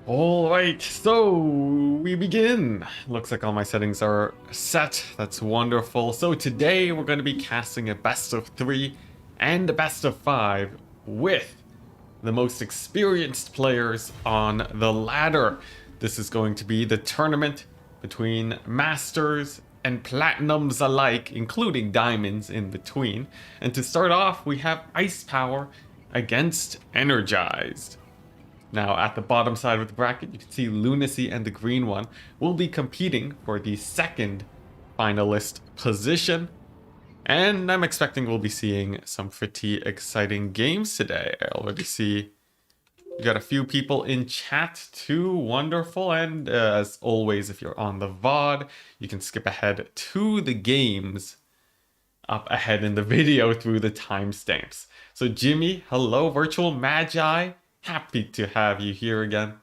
All right, so we begin. Looks like all my settings are set. That's wonderful. So today we're going to be casting a best of 3 and a best of 5 with the most experienced players on the ladder. This is going to be the tournament between masters and platinums alike, including diamonds in between. And to start off, we have Ice Power against Energized. Now, at the bottom side of the bracket, you can see Lunacy and the green one will be competing for the second finalist position. And I'm expecting we'll be seeing some pretty exciting games today. I already see we got a few people in chat too. Wonderful. And as always, if you're on the VOD, you can skip ahead to the games up ahead in the video through the timestamps. So Jimmy, hello, Virtual Magi. Happy to have you here again.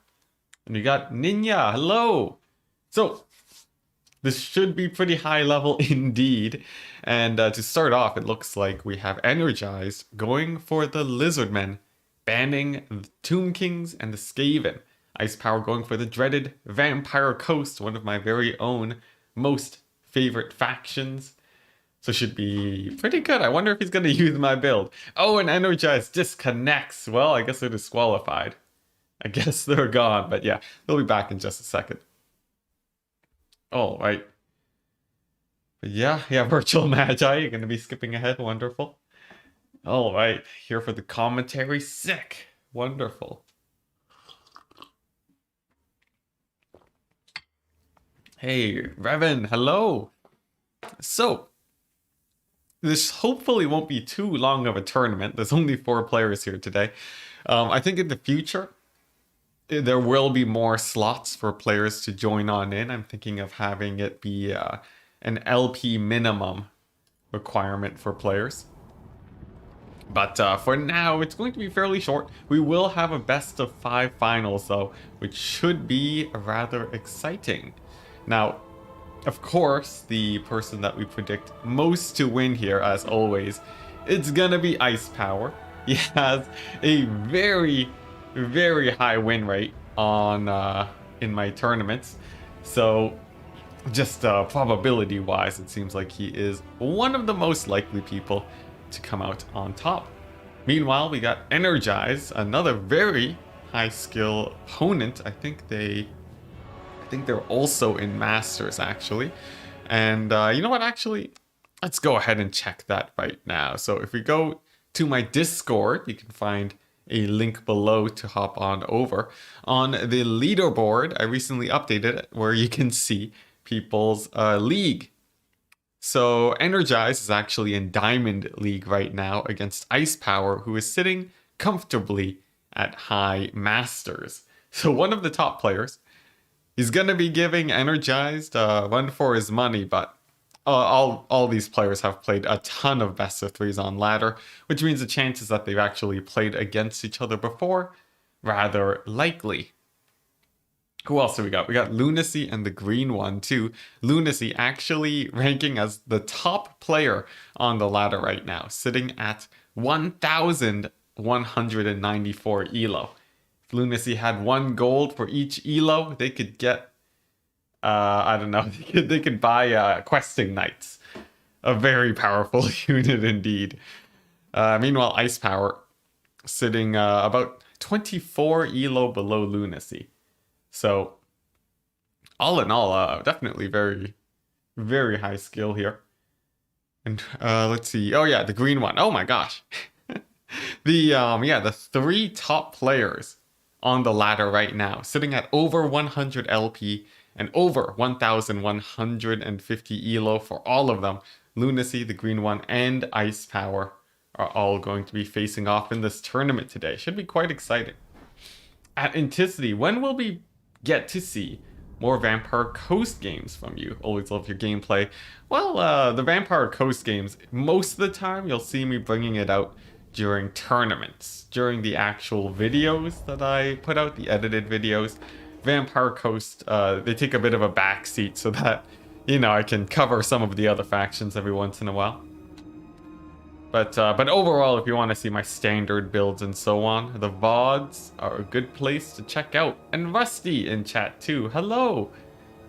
And we got Ninja, hello. So this should be pretty high level indeed. And to start off, it looks like we have Energized going for the Lizardmen, banning the Tomb Kings and the Skaven. Ice Power going for the dreaded Vampire Coast, one of my very own most favorite factions. So should be pretty good. I wonder if he's going to use my build. Oh, and Energized disconnects. Well, I guess they're disqualified. I guess they're gone. But yeah, they'll be back in just a second. All right. But yeah, Virtual Magi, you're going to be skipping ahead. Wonderful. All right, here for the commentary. Sick. Wonderful. Hey, Revan, hello. So, this hopefully won't be too long of a tournament. There's only 4 players here today. I think in the future, there will be more slots for players to join on in. I'm thinking of having it be an LP minimum requirement for players. But for now, it's going to be fairly short. We will have a best of 5 finals though, which should be rather exciting. Now, of course, the person that we predict most to win here, as always, it's gonna be Ice Power. He has a very, very high win rate on in my tournaments. So, just probability-wise, it seems like he is one of the most likely people to come out on top. Meanwhile, we got Energize, another very high-skill opponent. I think they're also in Masters, actually. And you know what, actually, let's go ahead and check that right now. So if we go to my Discord, you can find a link below to hop on over. On the leaderboard, I recently updated it where you can see people's league. So Energize is actually in Diamond League right now against Ice Power, who is sitting comfortably at High Masters. So one of the top players, he's going to be giving Energized a run for his money, but all these players have played a ton of best of 3s on ladder, which means the chances that they've actually played against each other before, rather likely. Who else do we got? We got Lunacy and the green one too. Lunacy actually ranking as the top player on the ladder right now, sitting at 1,194 elo. Lunacy had 1 gold for each elo, they could get, I don't know, they could buy questing knights. A very powerful unit indeed. Meanwhile, Ice Power sitting about 24 elo below Lunacy. So, all in all, definitely very, very high skill here. And let's see. Oh yeah, the green one. Oh my gosh. The 3 top players on the ladder right now, sitting at over 100 LP and over 1,150 elo for all of them. Lunacy, the green one, and Ice Power are all going to be facing off in this tournament today. Should be quite exciting. At Enticity, when will we get to see more Vampire Coast games from you? Always love your gameplay. Well, the Vampire Coast games, most of the time you'll see me bringing it out during tournaments, during the actual videos that I put out, the edited videos. Vampire Coast, they take a bit of a backseat so that, you know, I can cover some of the other factions every once in a while. But overall, if you want to see my standard builds and so on, the VODs are a good place to check out. And Rusty in chat too. Hello.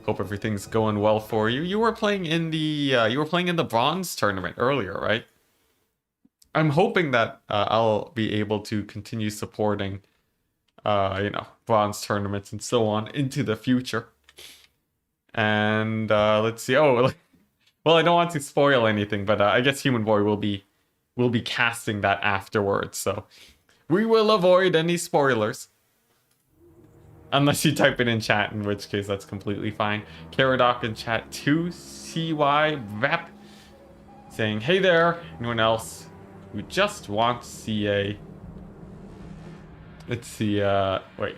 Hope everything's going well for you. You were playing in the bronze tournament earlier, right? I'm hoping that I'll be able to continue supporting, bronze tournaments and so on into the future. And let's see. Oh, well, I don't want to spoil anything, but I guess Human Boy will be casting that afterwards. So we will avoid any spoilers. Unless you type it in chat, in which case that's completely fine. Caradoc in chat 2, CY Vap saying, hey there, anyone else who just wants CA? Let's see, wait.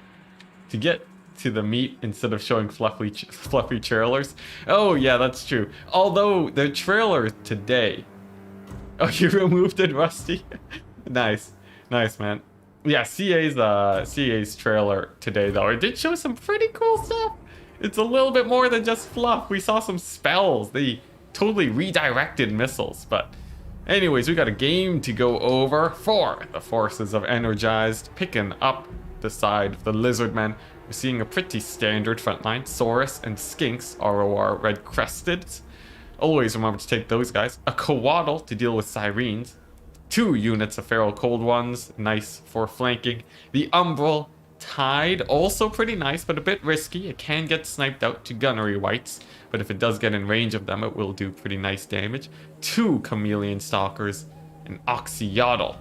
To get to the meat instead of showing fluffy trailers. Oh yeah, that's true. Although the trailer today... Oh, you removed it, Rusty? Nice, man. Yeah, CA's trailer today, though, it did show some pretty cool stuff. It's a little bit more than just fluff. We saw some spells. They totally redirected missiles. But anyways, we got a game to go over for the forces of Energized. Picking up the side of the Lizardmen. We're seeing a pretty standard frontline. Saurus and Skinks, ROR Red Crested. Always remember to take those guys. A Coatl to deal with Sirens. 2 units of Feral Cold Ones, nice for flanking. The Umbral Tide, also pretty nice, but a bit risky. It can get sniped out to Gunnery Wights, but if it does get in range of them, it will do pretty nice damage. 2 Chameleon Stalkers, and Oxyotl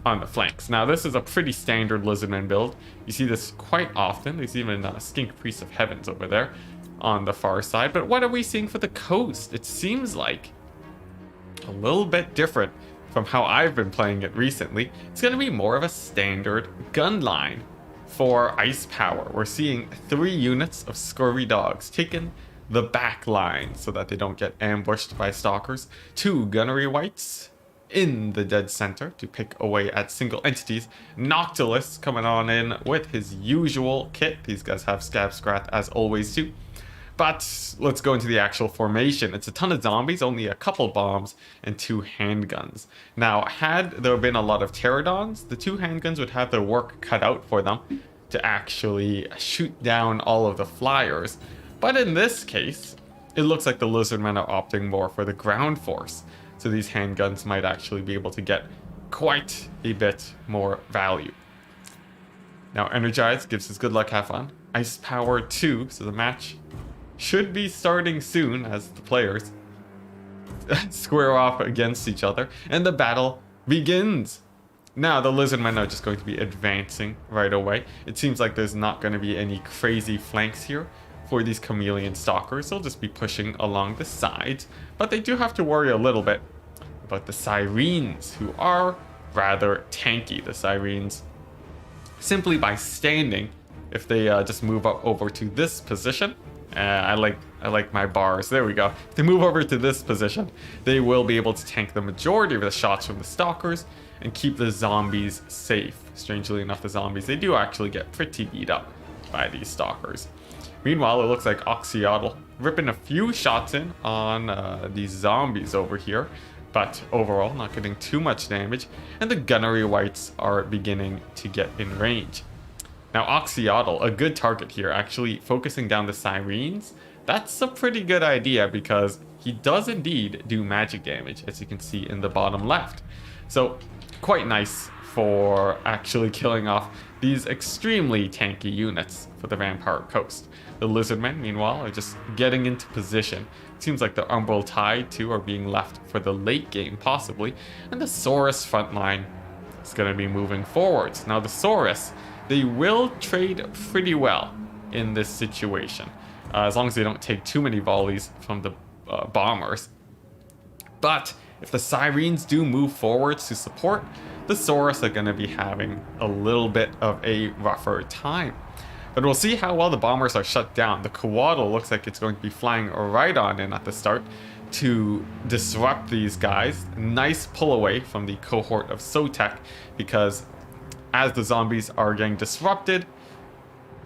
on the flanks. Now, this is a pretty standard Lizardman build. You see this quite often. There's even a Skink Priest of Heavens over there on the far side. But what are we seeing for the coast? It seems like a little bit different from how I've been playing it recently. It's going to be more of a standard gun line for Ice Power. We're seeing 3 units of Scurvy Dogs taking the back line so that they don't get ambushed by Stalkers. 2 Gunnery Wights in the dead center to pick away at single entities. Noctilus coming on in with his usual kit. These guys have Scab Scrath as always too. But let's go into the actual formation. It's a ton of zombies, only a couple bombs, and 2 handguns. Now, had there been a lot of pterodons, the 2 handguns would have their work cut out for them to actually shoot down all of the flyers. But in this case, it looks like the Lizardmen are opting more for the ground force. So these handguns might actually be able to get quite a bit more value. Now, Energize gives us good luck, have fun. Ice Power 2, so the match should be starting soon as the players square off against each other and the battle begins. Now the Lizardmen are just going to be advancing right away. It seems like there's not going to be any crazy flanks here for these Chameleon Stalkers. They'll just be pushing along the sides, but they do have to worry a little bit about the Sirens, who are rather tanky. The Sirens, simply by standing, if they just move up over to this position, I like my bars. There we go. If they move over to this position, they will be able to tank the majority of the shots from the Stalkers and keep the zombies safe. Strangely enough, the zombies, they do actually get pretty beat up by these Stalkers. Meanwhile, it looks like Oxyotl ripping a few shots in on these zombies over here, but overall not getting too much damage, and the Gunnery Wights are beginning to get in range. Now, Oxyotl, a good target here, actually focusing down the Sirens. That's a pretty good idea because he does indeed do magic damage, as you can see in the bottom left. So, quite nice for actually killing off these extremely tanky units for the Vampire Coast. The Lizardmen, meanwhile, are just getting into position. It seems like the Umbral Tide, too, are being left for the late game, possibly. And the Saurus front line is going to be moving forwards. Now, the Saurus, they will trade pretty well in this situation, as long as they don't take too many volleys from the bombers. But if the Sirens do move forwards to support, the Saurus are going to be having a little bit of a rougher time. But we'll see how well the bombers are shut down. The Coatl looks like it's going to be flying right on in at the start to disrupt these guys. Nice pull away from the cohort of Sotek, because as the zombies are getting disrupted,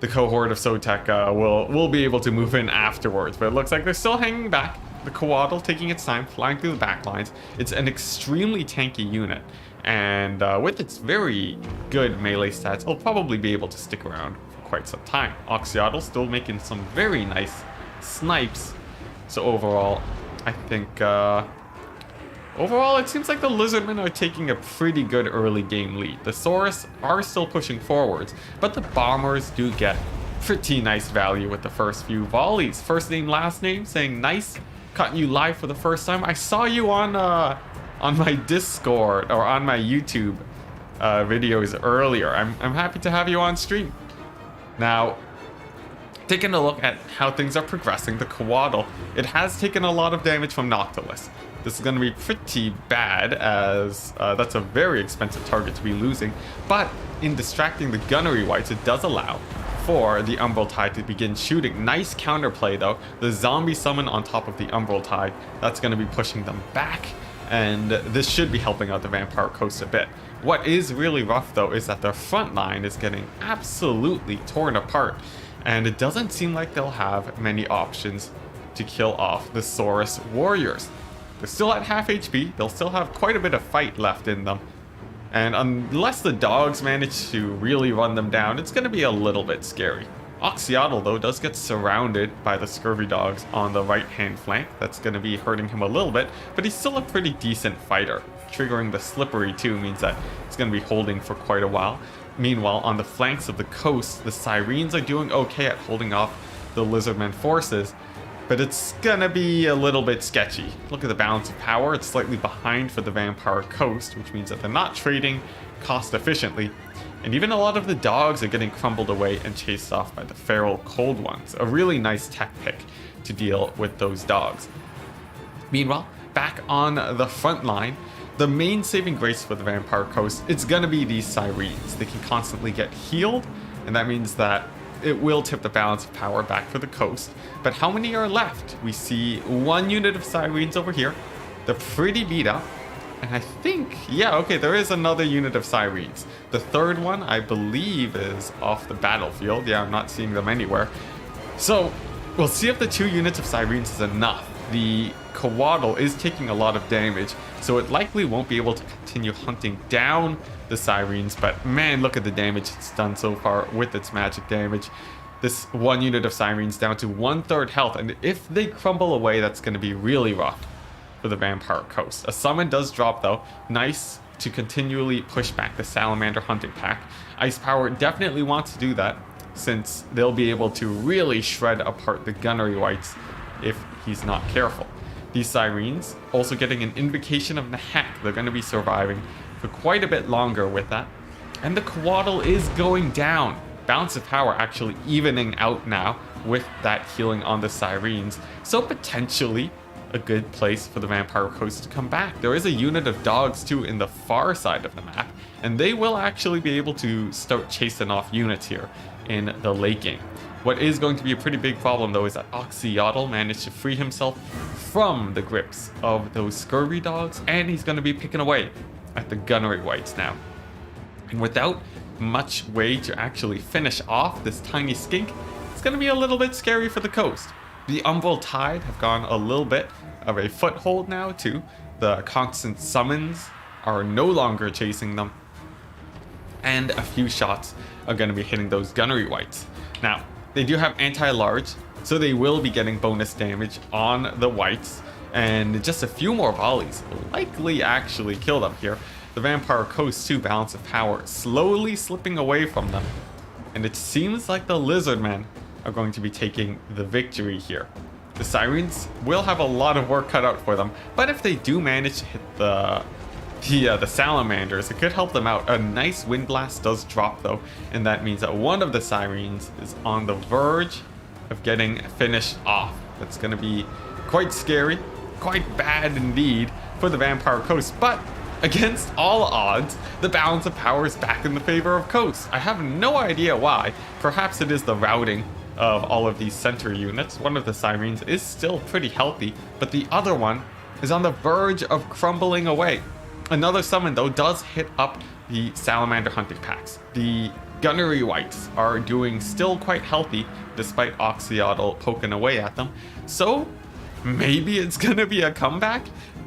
the cohort of Sotek will be able to move in afterwards. But it looks like they're still hanging back. The Coatl taking its time, flying through the back lines. It's an extremely tanky unit, and with its very good melee stats, it'll probably be able to stick around for quite some time. Oxyotl still making some very nice snipes. So overall, I think overall, it seems like the Lizardmen are taking a pretty good early game lead. The Saurus are still pushing forwards, but the Bombers do get pretty nice value with the first few volleys. First name, last name, saying nice. Caught you live for the first time. I saw you on my Discord or on my YouTube videos earlier. I'm happy to have you on stream. Now, taking a look at how things are progressing, the Coatl, it has taken a lot of damage from Noctilus. This is going to be pretty bad, as that's a very expensive target to be losing. But in distracting the Gunnery Wights, it does allow for the Umbral Tide to begin shooting. Nice counterplay though. The zombie summon on top of the Umbral Tide, that's going to be pushing them back. And this should be helping out the Vampire Coast a bit. What is really rough though is that their front line is getting absolutely torn apart. And it doesn't seem like they'll have many options to kill off the Saurus warriors. They're still at half HP, they'll still have quite a bit of fight left in them. And unless the dogs manage to really run them down, it's going to be a little bit scary. Oxyotl, though, does get surrounded by the Scurvy Dogs on the right-hand flank. That's going to be hurting him a little bit, but he's still a pretty decent fighter. Triggering the Slippery, too, means that he's going to be holding for quite a while. Meanwhile, on the flanks of the coast, the Sirens are doing okay at holding off the Lizardmen forces, but it's gonna be a little bit sketchy. Look at the balance of power, it's slightly behind for the Vampire Coast, which means that they're not trading cost efficiently. And even a lot of the dogs are getting crumbled away and chased off by the Feral Cold Ones. A really nice tech pick to deal with those dogs. Meanwhile, back on the front line, the main saving grace for the Vampire Coast, it's gonna be these Sirens. They can constantly get healed, and that means that it will tip the balance of power back for the coast. But how many are left? We see one unit of Sirens over here. They're pretty beat up. And I think, yeah, okay, there is another unit of Sirens. The third one, I believe, is off the battlefield. Yeah, I'm not seeing them anywhere. So, we'll see if the 2 units of Sirens is enough. The Coatl is taking a lot of damage, so it likely won't be able to continue hunting down the Sirens, but man, look at the damage it's done so far with its magic damage. This one unit of Sirens down to 1/3 health, and if they crumble away, that's going to be really rough for the Vampire Coast. A summon does drop though. Nice to continually push back the Salamander hunting pack. Ice Power definitely wants to do that, since they'll be able to really shred apart the Gunnery Wights if he's not careful. These Sirens also getting an Invocation of Nahak. They're going to be surviving for quite a bit longer with that. And the Coatl is going down. Balance of power actually evening out now with that healing on the Sirens. So potentially a good place for the Vampire Coast to come back. There is a unit of dogs too in the far side of the map, and they will actually be able to start chasing off units here in the late game. What is going to be a pretty big problem though is that Oxyotl managed to free himself from the grips of those Scurvy Dogs, and he's going to be picking away at the Gunnery Wights now. And without much way to actually finish off this tiny skink, it's going to be a little bit scary for the coast. The Umbral Tide have gone a little bit of a foothold now too. The constant summons are no longer chasing them, and a few shots are going to be hitting those Gunnery Wights. Now, they do have anti-large, so they will be getting bonus damage on the Wights, and just a few more volleys will likely actually kill them here. The Vampire Coast 2 balance of power slowly slipping away from them, and it seems like the Lizardmen are going to be taking the victory here. The Sirens will have a lot of work cut out for them, but if they do manage to hit the Salamanders, it could help them out. A nice Wind Blast does drop though, and that means that one of the Sirens is on the verge of getting finished off. That's going to be quite scary, quite bad indeed for the Vampire Coast, but against all odds, the balance of power is back in the favor of Coast. I have no idea why. Perhaps it is the routing of all of these center units. One of the Sirens is still pretty healthy, but the other one is on the verge of crumbling away. Another summon though does hit up the Salamander hunting packs. The Gunnery Wights are doing still quite healthy despite Oxyotl poking away at them. So maybe it's gonna be a comeback.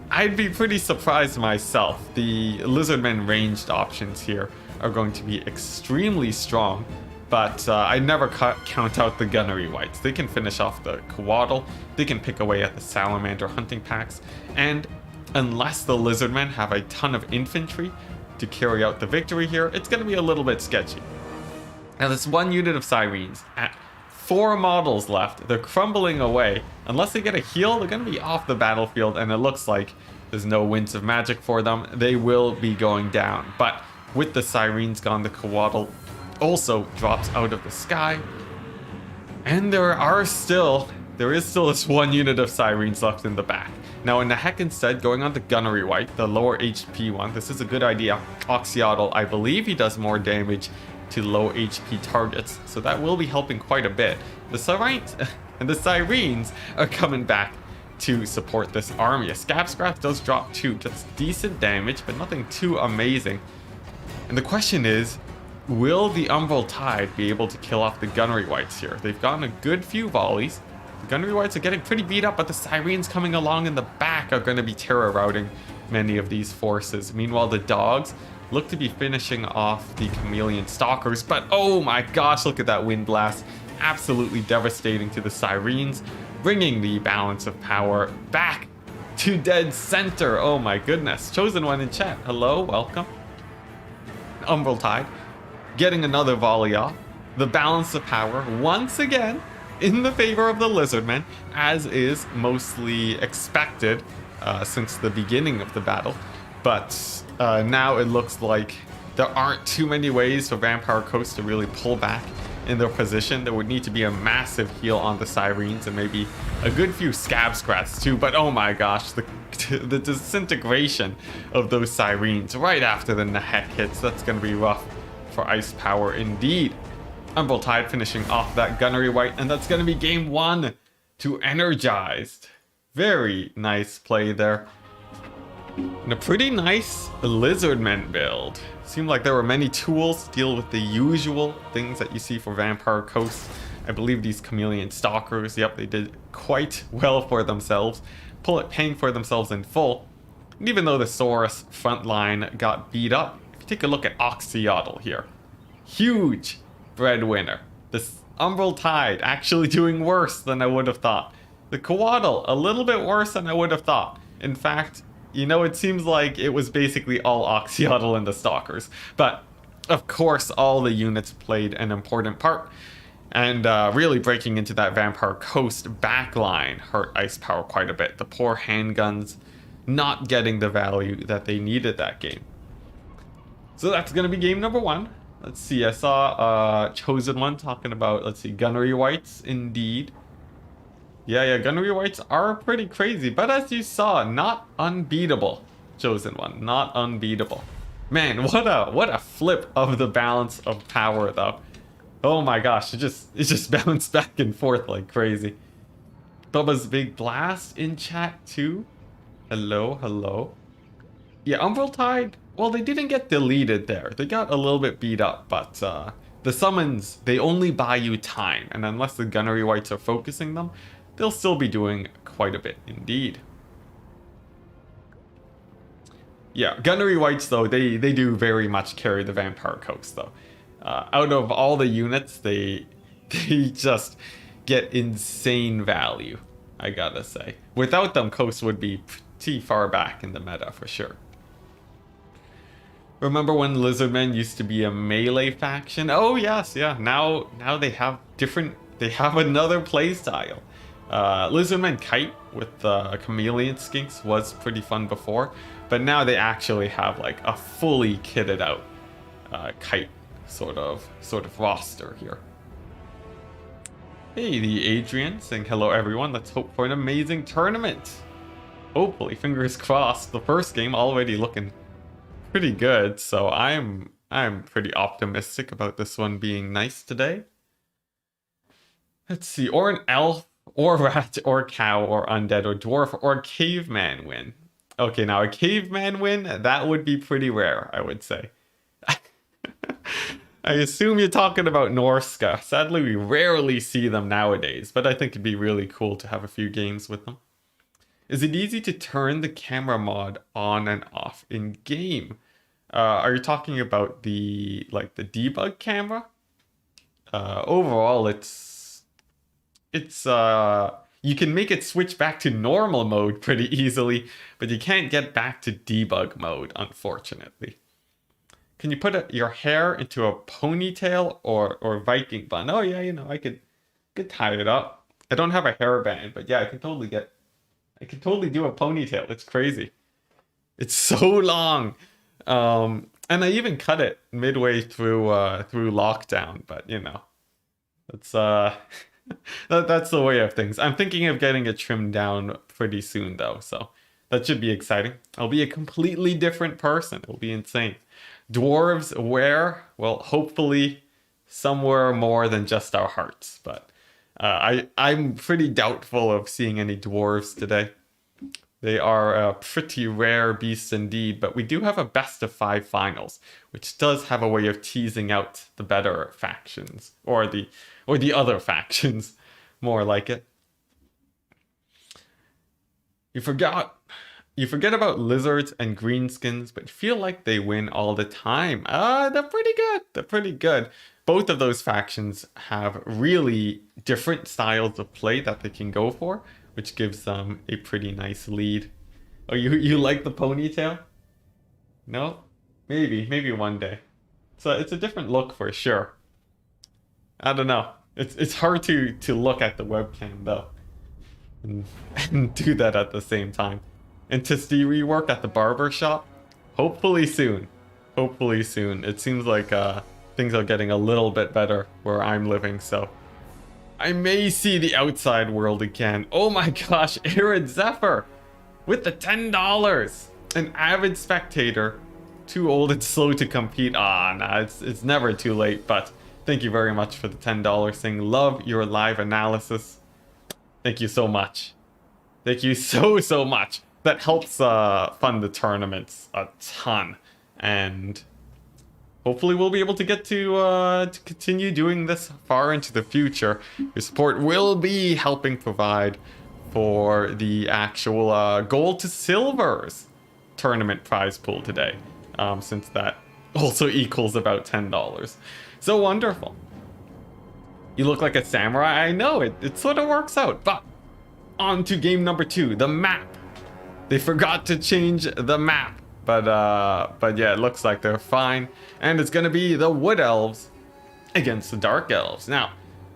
I'd be pretty surprised myself. The Lizardmen ranged options here are going to be extremely strong, but I never count out the Gunnery Wights. They can finish off the Coatl, they can pick away at the Salamander hunting packs, and unless the Lizardmen have a ton of infantry to carry out the victory here, it's going to be a little bit sketchy. Now this one unit of Sirens, at 4 models left, they're crumbling away. Unless they get a heal, they're going to be off the battlefield, and it looks like there's no Winds of Magic for them. They will be going down. But with the Sirens gone, the Coatl also drops out of the sky. And there is still this one unit of Sirens left in the back. Now in the Heck instead, going on to Gunnery Wight, the lower HP one, this is a good idea. Oxyotl, I believe he does more damage to low HP targets, so that will be helping quite a bit. The Sirens and the Sirens are coming back to support this army. A Scab Scratch does drop 2, that's decent damage, but nothing too amazing. And the question is, will the Umbral Tide be able to kill off the Gunnery Wights here? They've gotten a good few volleys. The Gunnery Wights are getting pretty beat up, but the Sirens coming along in the back are going to be terror routing many of these forces. Meanwhile, the Dogs look to be finishing off the Chameleon Stalkers, but oh my gosh, look at that Wind Blast. Absolutely devastating to the Sirens, bringing the balance of power back to dead center. Oh my goodness. Chosen One in chat, hello, welcome. Umbral Tide getting another volley off. The balance of power once again in the favor of the Lizardmen, as is mostly expected since the beginning of the battle. But now it looks like there aren't too many ways for Vampire Coast to really pull back in their position. There would need to be a massive heal on the Sirens and maybe a good few Scab Scrats too. But oh my gosh, the disintegration of those Sirens right after the Nahek hits, that's going to be rough for Ice Power indeed. Umbral Tide finishing off that Gunnery Wight, and that's going to be game 1 to Energized. Very nice play there. And a pretty nice Lizardmen build. Seemed like there were many tools to deal with the usual things that you see for Vampire Coast. I believe these Chameleon Stalkers, yep, they did quite well for themselves, paying for themselves in full. And even though the Saurus front line got beat up, if you take a look at Oxyotl here, huge breadwinner. This Umbral Tide actually doing worse than I would have thought. The Coatl, a little bit worse than I would have thought. In fact, you know, it seems like it was basically all Oxyotl and the Stalkers. But, of course, all the units played an important part. And really breaking into that Vampire Coast backline hurt Ice Power quite a bit. The poor handguns not getting the value that they needed that game. So that's going to be game number 1. Let's see, I saw Chosen One talking about, let's see, Gunnery Wights, indeed. Yeah, Gunnery Wights are pretty crazy, but as you saw, not unbeatable. Chosen One, not unbeatable. Man, what a flip of the balance of power, though. Oh my gosh, it just bounced back and forth like crazy. Bubba's Big Blast in chat too. Hello. Yeah, Umbral Tide, well, they didn't get deleted there. They got a little bit beat up, but the summons, they only buy you time, and unless the Gunnery Wights are focusing them, they'll still be doing quite a bit indeed. Yeah, Gunnery Wights, though, they do very much carry the Vampire Coast, though. Out of all the units, they just get insane value, I gotta say. Without them, Coast would be pretty far back in the meta for sure. Remember when Lizardmen used to be a melee faction? Oh yes, yeah. Now they have another playstyle. Lizardmen Kite with Chameleon Skinks was pretty fun before, but now they actually have like a fully kitted out Kite sort of roster here. Hey, the Adrian saying hello everyone. Let's hope for an amazing tournament. Hopefully, fingers crossed. The first game already looking pretty good, so I'm pretty optimistic about this one being nice today. Let's see, or an elf, or rat, or cow, or undead, or dwarf, or caveman win. Okay, now a caveman win, that would be pretty rare, I would say. I assume you're talking about Norska. Sadly, we rarely see them nowadays, but I think it'd be really cool to have a few games with them. Is it easy to turn the camera mod on and off in game? Are you talking about the the debug camera? Overall, it's you can make it switch back to normal mode pretty easily, but you can't get back to debug mode, unfortunately. Can you put your hair into a ponytail or Viking bun? Oh yeah, I could tie it up. I don't have a hairband, but yeah, I can totally do a ponytail. It's crazy. It's so long. And I even cut it midway through lockdown, but that's that's the way of things. I'm thinking of getting it trimmed down pretty soon though, so that should be exciting. I'll be a completely different person. It'll be insane. Dwarves where? Well, hopefully somewhere more than just our hearts, but I'm pretty doubtful of seeing any dwarves today. They are a pretty rare beasts indeed, but we do have a best of 5 finals, which does have a way of teasing out the better factions or the other factions, more like it. You forget about lizards and greenskins, but feel like they win all the time. They're pretty good. They're pretty good. Both of those factions have really different styles of play that they can go for, which gives them a pretty nice lead. Oh, you like the ponytail? No? Maybe one day. So it's a different look for sure. I don't know. It's hard to look at the webcam though, and do that at the same time. Enticity rework at the barber shop? Hopefully soon. Hopefully soon. It seems like things are getting a little bit better where I'm living, so I may see the outside world again. Oh my gosh, Arid Zephyr with the $10. An avid spectator, too old and slow to compete. Nah, it's never too late, but thank you very much for the $10 thing. Love your live analysis. Thank you so much. Thank you so much. That helps fund the tournaments a ton, and hopefully we'll be able to get to continue doing this far into the future. Your support will be helping provide for the actual gold to silvers tournament prize pool today, since that also equals about $10. So wonderful. You look like a samurai. I know it sort of works out, but on to game number 2, the map. They forgot to change the map. But yeah, it looks like they're fine. And it's gonna be the Wood Elves against the Dark Elves. Now,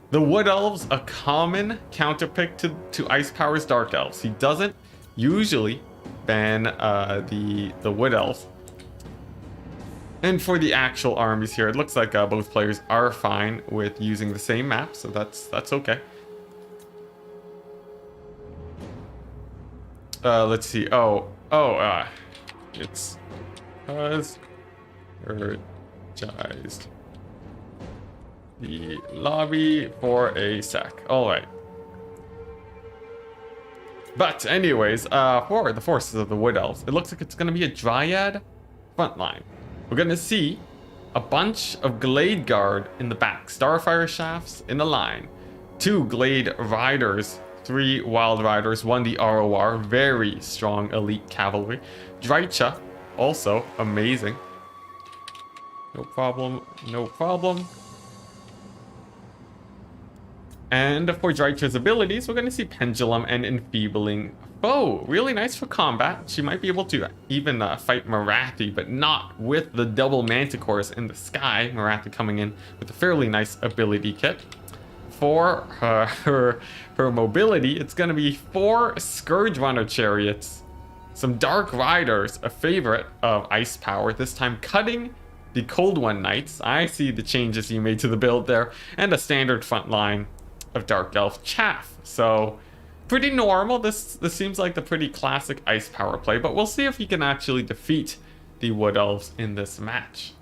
the Wood Elves, a common counterpick to Ice Power's Dark Elves. He doesn't usually ban the Wood Elves. And for the actual armies here, it looks like both players are fine with using the same map, so that's okay. Let's see. It's energized the lobby for a sec. All right. But anyways, for the forces of the Wood Elves, it looks like it's going to be a Dryad frontline. We're going to see a bunch of Glade Guard in the back, Starfire Shafts in a line, 2 Glade Riders, 3 Wild Riders, 1 the ROR, very strong elite cavalry. Drycha, also amazing. No problem, no problem. And for Drycha's abilities, we're going to see Pendulum and Enfeebling Foe. Really nice for combat. She might be able to even fight Marathi, but not with the double Manticores in the sky. Marathi coming in with a fairly nice ability kit. For her mobility, it's going to be 4 Scourge Runner Chariots, some Dark Riders, a favorite of Ice Power, this time cutting the Cold One Knights. I see the changes you made to the build there, and a standard front line of Dark Elf Chaff. So pretty normal. This seems like the pretty classic Ice Power play, but we'll see if he can actually defeat the Wood Elves in this match.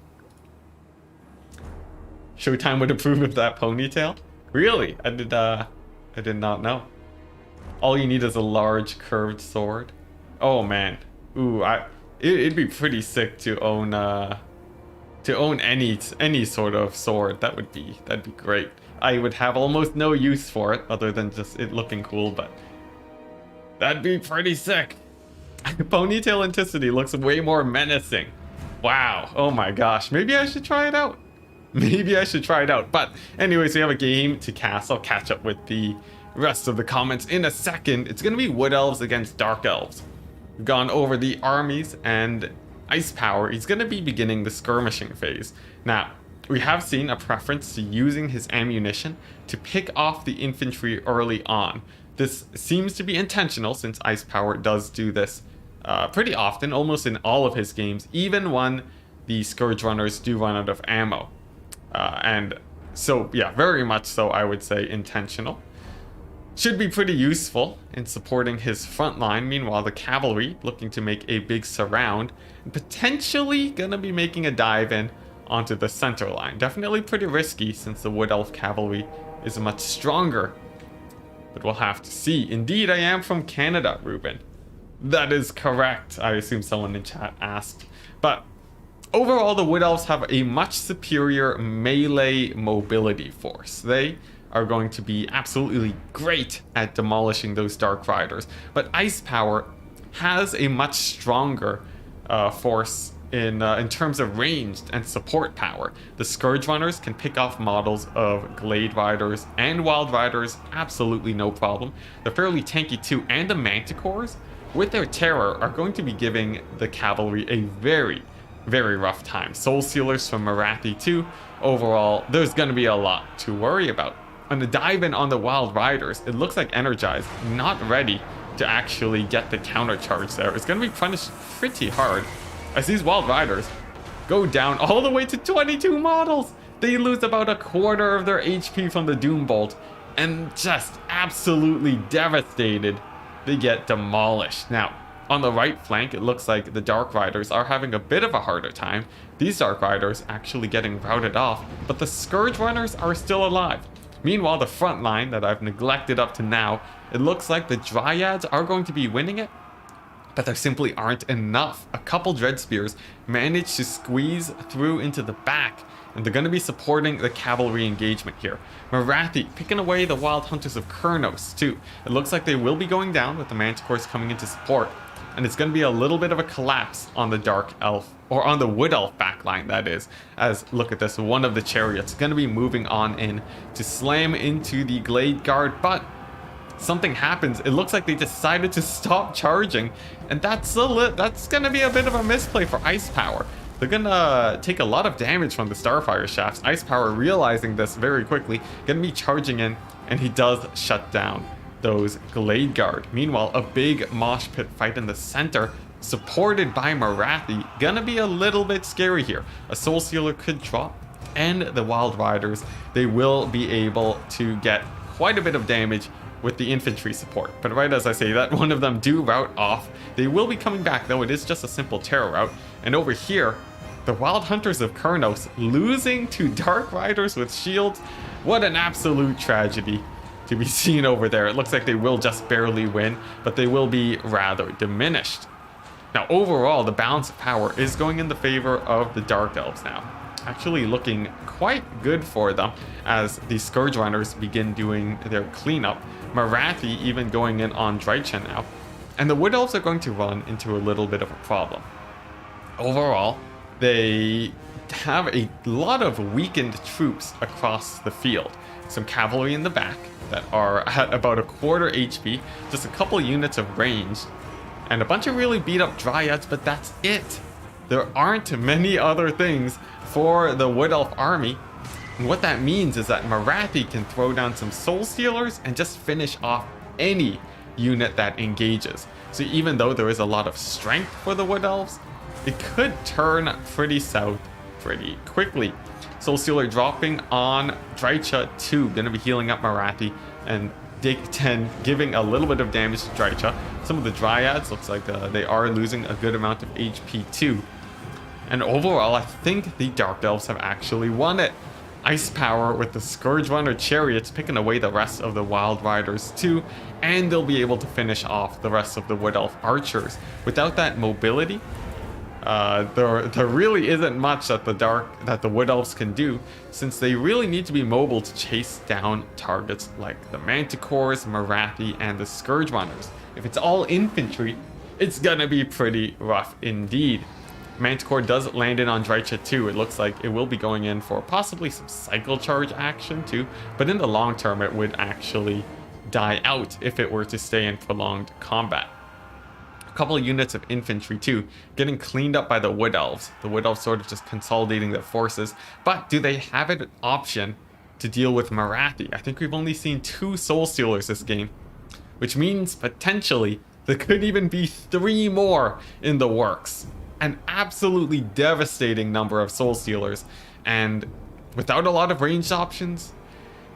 Showtime would approve of that ponytail? Really? I did not know. All you need is a large curved sword. Oh man. Ooh, it'd be pretty sick to own any sort of sword. That'd be great. I would have almost no use for it other than just it looking cool, but That'd be pretty sick. Ponytail Enticity looks way more menacing. Wow. Oh my gosh. Maybe I should try it out. Maybe I should try it out. But anyways, we have a game to cast. I'll catch up with the rest of the comments in a second. It's going to be Wood Elves against Dark Elves. We've gone over the armies and Ice Power. He's going to be beginning the skirmishing phase. Now, we have seen a preference to using his ammunition to pick off the infantry early on. This seems to be intentional since Ice Power does do this pretty often, almost in all of his games, even when the Scourge Runners do run out of ammo. And so, yeah, very much so, I would say intentional. Should be pretty useful in supporting his front line. Meanwhile, the cavalry looking to make a big surround and potentially gonna be making a dive in onto the center line. Definitely pretty risky since the Wood Elf cavalry is much stronger, but we'll have to see. Indeed, I am from Canada, Ruben. That is correct. I assume someone in chat asked. But overall, the Wood Elves have a much superior melee mobility force. They are going to be absolutely great at demolishing those Dark Riders. But Ice Power has a much stronger force in terms of ranged and support power. The Scourge Runners can pick off models of Glade Riders and Wild Riders absolutely no problem. They're fairly tanky too, and the Manticores, with their terror, are going to be giving the cavalry a very, very rough time. Soul Sealers from Marathi too. Overall, there's going to be a lot to worry about. On the dive in on the Wild Riders, it looks like Energized not ready to actually get the counter charge there. It's going to be punished pretty hard as these Wild Riders go down all the way to 22 models. They lose about a quarter of their HP from the Doom Bolt and just absolutely devastated. They get demolished. Now, on the right flank, it looks like the Dark Riders are having a bit of a harder time. These Dark Riders actually getting routed off, but the Scourge Runners are still alive. Meanwhile, the front line that I've neglected up to now, it looks like the Dryads are going to be winning it, but there simply aren't enough. A couple Dread Spears managed to squeeze through into the back, and they're going to be supporting the cavalry engagement here. Marathi picking away the Wild Hunters of Kurnos too. It looks like they will be going down with the Manticores coming into support, and it's going to be a little bit of a collapse on the Dark Elf, or on the Wood Elf backline, that is. As, look at this, one of the chariots going to be moving on in to slam into the Glade Guard, but something happens. It looks like they decided to stop charging, and that's going to be a bit of a misplay for Ice Power. They're going to take a lot of damage from the Starfire Shafts. Ice Power realizing this very quickly, going to be charging in, and he does shut down those Glade Guard. Meanwhile, a big mosh pit fight in the center, supported by Marathi, gonna be a little bit scary here. A Soul Sealer could drop, and the Wild Riders, they will be able to get quite a bit of damage with the infantry support. But right as I say that, one of them do rout off. They will be coming back, though it is just a simple terror rout. And over here, the Wild Hunters of Kurnos losing to Dark Riders with shields. What an absolute tragedy to be seen over there. It looks like they will just barely win, but they will be rather diminished. Now, overall, the balance of power is going in the favor of the Dark Elves now. Actually looking quite good for them as the Scourge Runners begin doing their cleanup. Marathi even going in on Drycha now. And the Wood Elves are going to run into a little bit of a problem. Overall, they have a lot of weakened troops across the field. Some cavalry in the back that are at about a quarter HP, just a couple units of range, and a bunch of really beat up Dryads, but that's it. There aren't many other things for the Wood Elf army. And what that means is that Marathi can throw down some Soul Stealers and just finish off any unit that engages. So even though there is a lot of strength for the Wood Elves, it could turn pretty south pretty quickly. Soul Stealer dropping on Drycha 2, gonna be healing up Marathi, and Dig 10 giving a little bit of damage to Drycha. Some of the Dryads looks like they are losing a good amount of HP too. And overall, I think the Dark Elves have actually won it. Ice Power with the Scourge Runner Chariots picking away the rest of the Wild Riders too, and they'll be able to finish off the rest of the Wood Elf Archers. Without that mobility, There really isn't much that the Wood Elves can do, since they really need to be mobile to chase down targets like the Manticores, Marathi, and the Scourge Runners. If it's all infantry, it's gonna be pretty rough indeed. Manticore does land in on Drycha too. It looks like it will be going in for possibly some cycle charge action too, but in the long term it would actually die out if it were to stay in prolonged combat. A couple of units of infantry too, getting cleaned up by the Wood Elves. The Wood Elves sort of just consolidating their forces, but do they have an option to deal with Marathi? I think we've only seen 2 Soul Stealers this game, which means potentially there could even be 3 more in the works. An absolutely devastating number of Soul Stealers, and without a lot of ranged options,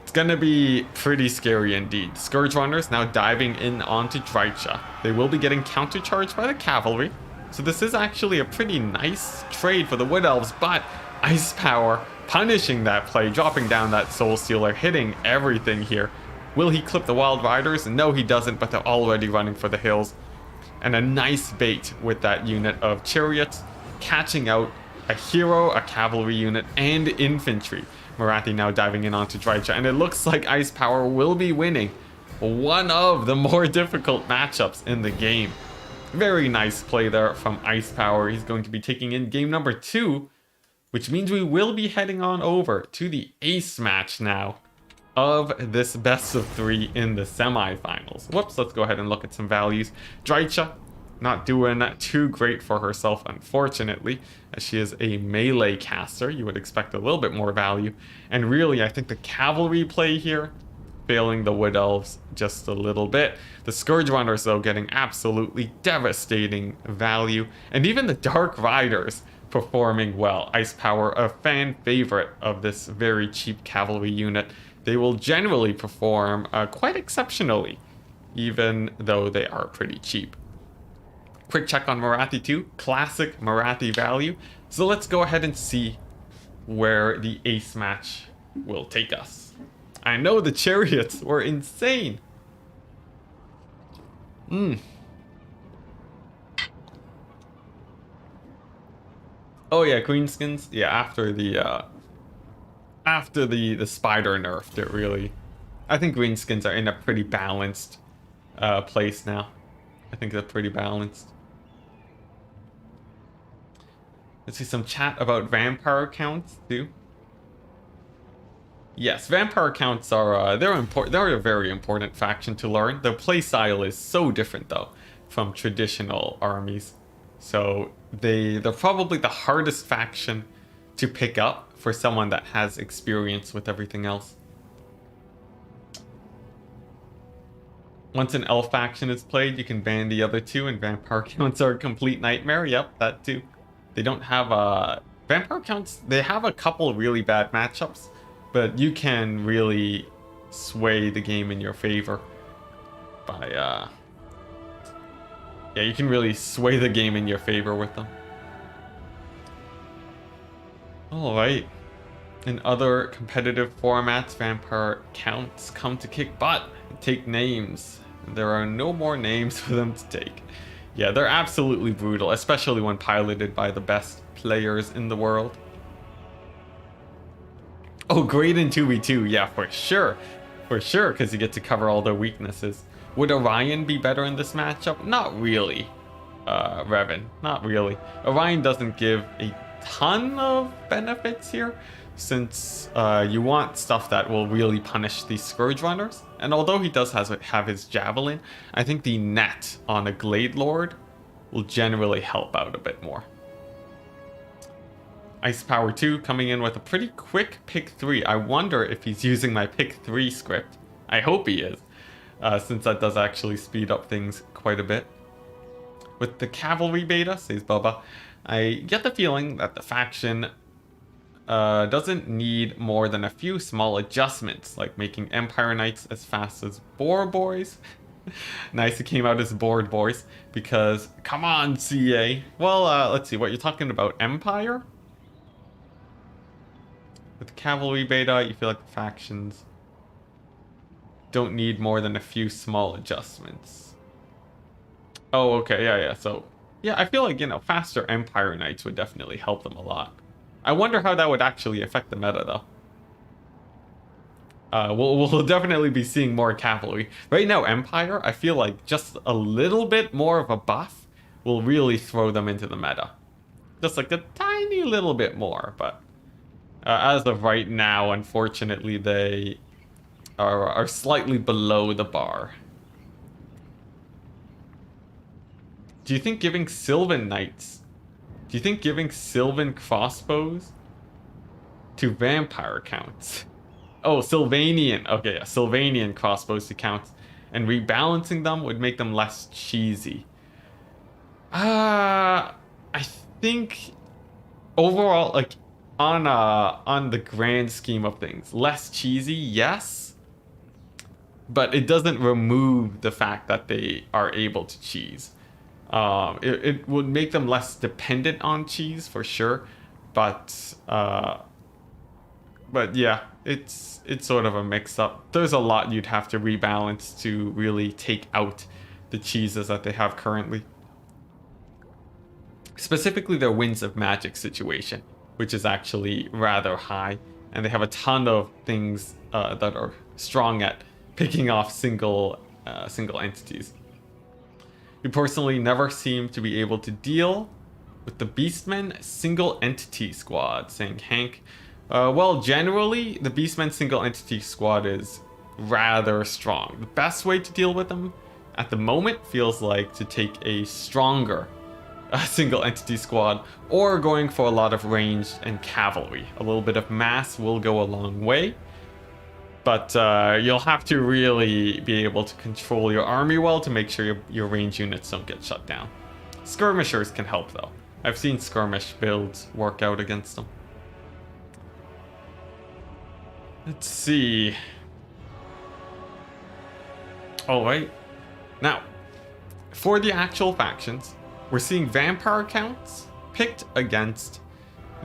it's gonna be pretty scary indeed. Scourge Runners now diving in onto Drycha. They will be getting countercharged by the cavalry, so this is actually a pretty nice trade for the Wood Elves, but Ice Power punishing that play, dropping down that Soul Stealer, hitting everything here. Will he clip the Wild Riders? No, he doesn't, but they're already running for the hills. And a nice bait with that unit of chariots, catching out a hero, a cavalry unit, and infantry. Marathi now diving in onto Drycha, and it looks like Ice Power will be winning one of the more difficult matchups in the game. Very nice play there from Ice Power. He's going to be taking in game number 2, which means we will be heading on over to the ace match now of this best of 3 in the semifinals. Whoops, let's go ahead and look at some values. Drycha not doing too great for herself, unfortunately, as she is a melee caster. You would expect a little bit more value. And really, I think the cavalry play here, failing the Wood Elves just a little bit. The Scourge Runners, though, getting absolutely devastating value. And even the Dark Riders performing well. Ice Power, a fan favorite of this very cheap cavalry unit. They will generally perform quite exceptionally, even though they are pretty cheap. Quick check on Marathi too. Classic Marathi value. So let's go ahead and see where the ace match will take us. I know the chariots were insane. Oh yeah, greenskins. Yeah, after the spider nerfed it, really. I think greenskins are in a pretty balanced place now. I think they're pretty balanced. Let's see some chat about vampire counts too. Yes, vampire counts are they're important. They're a very important faction to learn. Their playstyle is so different though from traditional armies. So they're probably the hardest faction to pick up for someone that has experience with everything else. Once an elf faction is played, you can ban the other 2, and vampire counts are a complete nightmare. Yep, that too. They don't have vampire counts. They have a couple really bad matchups, but you can really sway the game in your favor by yeah, you can really sway the game in your favor with them. Alright. In other competitive formats, vampire counts come to kick butt and take names. There are no more names for them to take. Yeah, they're absolutely brutal, especially when piloted by the best players in the world. Oh, great in 2v2. Yeah, for sure. For sure, because you get to cover all their weaknesses. Would Orion be better in this matchup? Not really, Revan. Not really. Orion doesn't give a ton of benefits here, since you want stuff that will really punish these Scourge Runners. And although he does have his Javelin, I think the net on a Glade Lord will generally help out a bit more. Ice Power 2 coming in with a pretty quick pick 3. I wonder if he's using my pick 3 script. I hope he is, since that does actually speed up things quite a bit. With the cavalry beta, says Bubba, I get the feeling that the faction doesn't need more than a few small adjustments, like making Empire Knights as fast as Boar Boys. Nice, it came out as Board Boys, because, come on, CA. Well, let's see, what you're talking about, Empire? With the cavalry beta, you feel like the factions don't need more than a few small adjustments. Oh, okay, yeah, so Yeah, I feel like, faster Empire Knights would definitely help them a lot. I wonder how that would actually affect the meta, though. We'll definitely be seeing more cavalry. Right now, Empire, I feel like just a little bit more of a buff will really throw them into the meta. Just like a tiny little bit more, but as of right now, unfortunately, they are slightly below the bar. Do you think giving Sylvan Knights, do you think giving Sylvan crossbows to vampire counts? Oh, Sylvanian. Okay, yeah, Sylvanian crossbows to count, and rebalancing them would make them less cheesy. I think overall, like on the grand scheme of things, less cheesy, yes, but it doesn't remove the fact that they are able to cheese. It would make them less dependent on cheese for sure, but yeah, it's sort of a mix-up. There's a lot you'd have to rebalance to really take out the cheeses that they have currently. Specifically their Winds of Magic situation, which is actually rather high, and they have a ton of things that are strong at picking off single entities. You personally never seem to be able to deal with the Beastmen single entity squad, saying Hank. Well, generally, the Beastmen single entity squad is rather strong. The best way to deal with them at the moment feels like to take a stronger single entity squad, or going for a lot of ranged and cavalry. A little bit of mass will go a long way, but you'll have to really be able to control your army well to make sure your range units don't get shut down. Skirmishers can help though. I've seen skirmish builds work out against them. Let's see. All right. Now, for the actual factions, we're seeing vampire counts picked against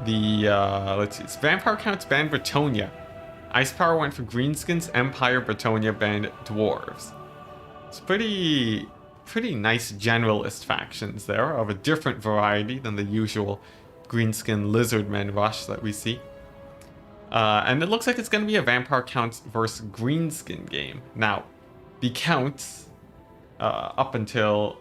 the, let's see, it's vampire counts banned Bretonia. Ice Power went for Greenskins, Empire, Bretonia banned Dwarves. It's pretty nice generalist factions there, of a different variety than the usual Greenskin Lizardmen rush that we see. And it looks like it's going to be a Vampire Counts versus Greenskin game. Now, the Counts, up until,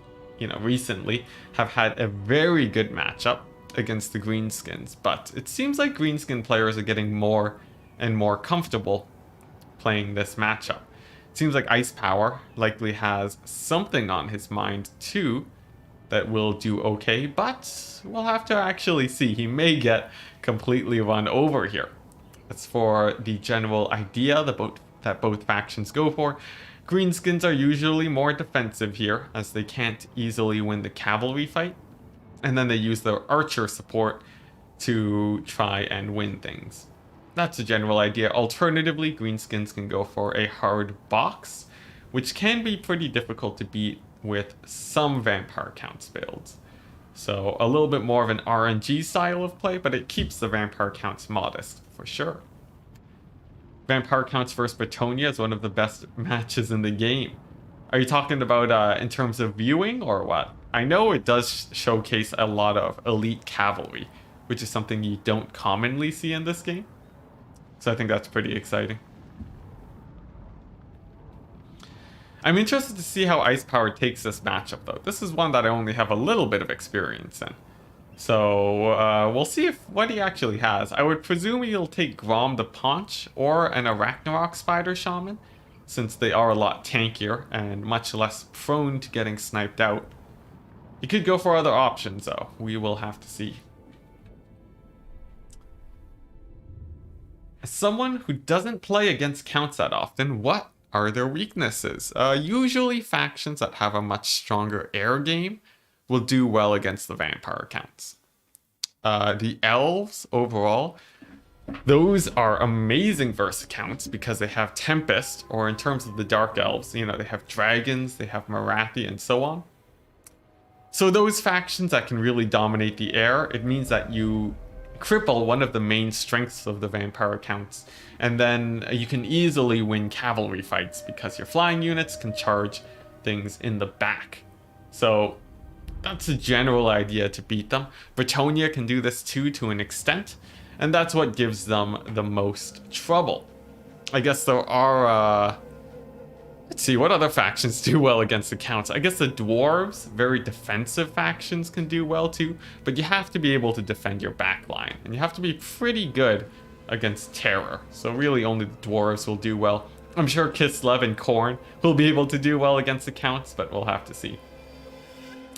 recently, have had a very good matchup against the Greenskins, but it seems like Greenskin players are getting more and more comfortable playing this matchup. It seems like Ice Power likely has something on his mind too that will do okay, but we'll have to actually see. He may get completely run over here. That's for the general idea that both factions go for. Greenskins are usually more defensive here, as they can't easily win the cavalry fight, and then they use their archer support to try and win things. That's a general idea. Alternatively, Greenskins can go for a hard box, which can be pretty difficult to beat with some Vampire Counts builds. So a little bit more of an RNG style of play, but it keeps the Vampire Counts modest, for sure. Vampire Counts versus Bretonia is one of the best matches in the game. Are you talking about in terms of viewing or what? I know it does showcase a lot of elite cavalry, which is something you don't commonly see in this game. So I think that's pretty exciting. I'm interested to see how Ice Power takes this matchup though. This is one that I only have a little bit of experience in. So we'll see what he actually has. I would presume he'll take Grom the Paunch or an Arachnarok Spider Shaman, since they are a lot tankier and much less prone to getting sniped out. He could go for other options though. We will have to see. As someone who doesn't play against counts that often, what are their weaknesses? Usually factions that have a much stronger air game will do well against the vampire counts. The elves overall, those are amazing versus counts because they have Tempest, or in terms of the dark elves, they have dragons, they have Marathi, and so on. So those factions that can really dominate the air, it means that you cripple one of the main strengths of the vampire counts, and then you can easily win cavalry fights because your flying units can charge things in the back. So that's the general idea to beat them. Bretonia can do this too to an extent, and that's what gives them the most trouble. I guess there are, let's see, what other factions do well against the Counts? I guess the Dwarves, very defensive factions, can do well too, but you have to be able to defend your backline, and you have to be pretty good against Terror. So really only the Dwarves will do well. I'm sure Kislev and Khorne will be able to do well against the Counts, but we'll have to see.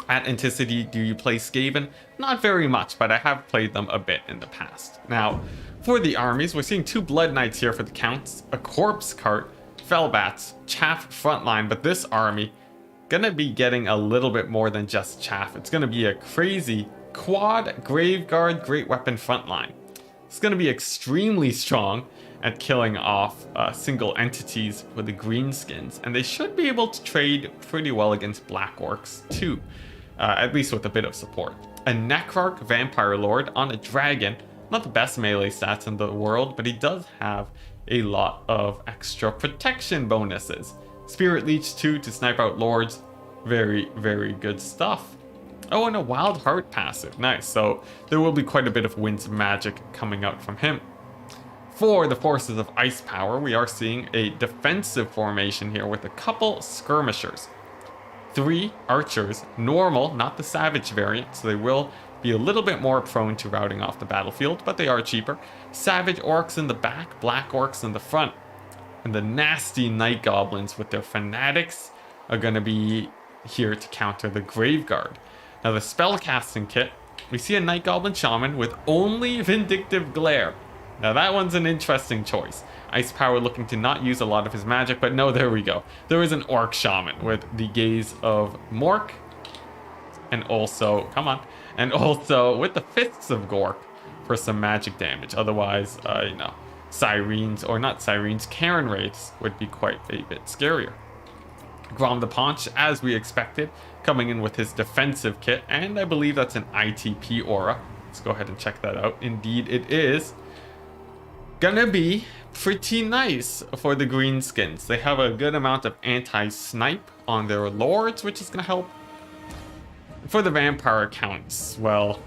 At Enticity, do you play Skaven? Not very much, but I have played them a bit in the past. Now, for the armies, we're seeing 2 Blood Knights here for the Counts, a Corpse Cart, Fellbats, Chaff frontline, but this army gonna be getting a little bit more than just Chaff. It's gonna be a crazy quad Graveguard Great Weapon frontline. It's gonna be extremely strong at killing off single entities for the greenskins, and they should be able to trade pretty well against Black Orcs too. At least with a bit of support. A Necrarch Vampire Lord on a dragon. Not the best melee stats in the world, but he does have a lot of extra protection bonuses. Spirit Leech 2 to snipe out lords. Very, very good stuff. Oh, and a Wild Heart passive. Nice. So there will be quite a bit of Winds of Magic coming out from him. For the forces of Ice Power, we are seeing a defensive formation here with a couple skirmishers. 3 archers, normal, not the savage variant, so they will be a little bit more prone to routing off the battlefield, but they are cheaper. Savage orcs in the back, black orcs in the front, and the nasty night goblins with their fanatics are going to be here to counter the Graveguard. Now the spellcasting kit, we see a night goblin shaman with only Vindictive Glare. Now that one's an interesting choice. Ice Power looking to not use a lot of his magic, but no, there we go. There is an Orc Shaman with the Gaze of Mork, and also, come on, and also with the Fists of Gork for some magic damage. Otherwise, you know, Sirens, or not Sirens, Karen Wraiths would be quite a bit scarier. Grom the Paunch, as we expected, coming in with his defensive kit, and I believe that's an ITP aura. Let's go ahead and check that out. Indeed, it is. Gonna be pretty nice for the greenskins. They have a good amount of anti-snipe on their lords, which is gonna help. For the vampire counts, well,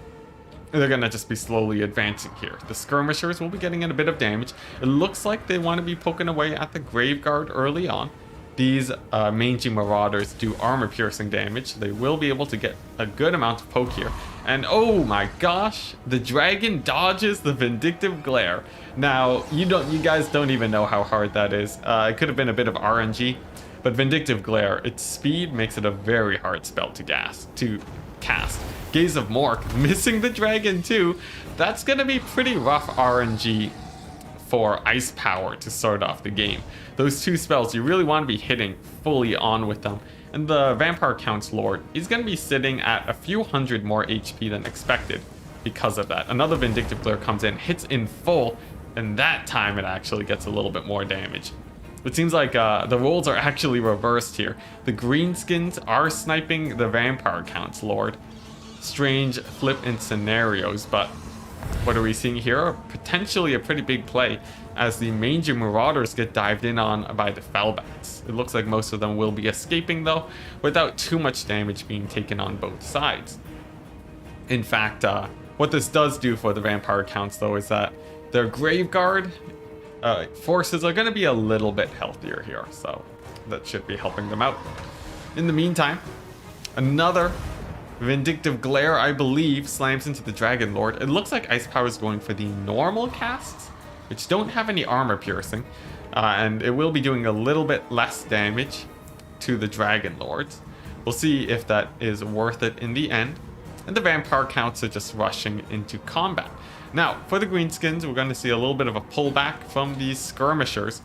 they're gonna just be slowly advancing here. The skirmishers will be getting in a bit of damage. It looks like they want to be poking away at the Graveguard early on. These mangy marauders do armor piercing damage. They will be able to get a good amount of poke here. And oh my gosh, the dragon dodges the Vindictive Glare. Now, you guys don't even know how hard that is. It could have been a bit of RNG, but Vindictive Glare, its speed makes it a very hard spell to cast. Gaze of Mork, missing the dragon too. That's gonna be pretty rough RNG for Ice Power to start off the game. Those 2 spells, you really want to be hitting fully on with them. And the Vampire Count's Lord is going to be sitting at a few hundred more HP than expected because of that. Another Vindictive Glare comes in, hits in full, and that time it actually gets a little bit more damage. It seems like the roles are actually reversed here. The greenskins are sniping the Vampire Count's Lord. Strange flip in scenarios, but what are we seeing here? Potentially a pretty big play as the mangy marauders get dived in on by the Fellbats. It looks like most of them will be escaping though, without too much damage being taken on both sides. In fact, what this does do for the vampire counts though is that their Graveguard forces are going to be a little bit healthier here, so that should be helping them out. In the meantime, another Vindictive Glare, I believe, slams into the Dragon Lord. It looks like Ice Power is going for the normal casts, which don't have any armor piercing, and it will be doing a little bit less damage to the Dragon Lords. We'll see if that is worth it in the end. And the Vampire counts are just rushing into combat. Now, for the Greenskins, we're going to see a little bit of a pullback from these skirmishers,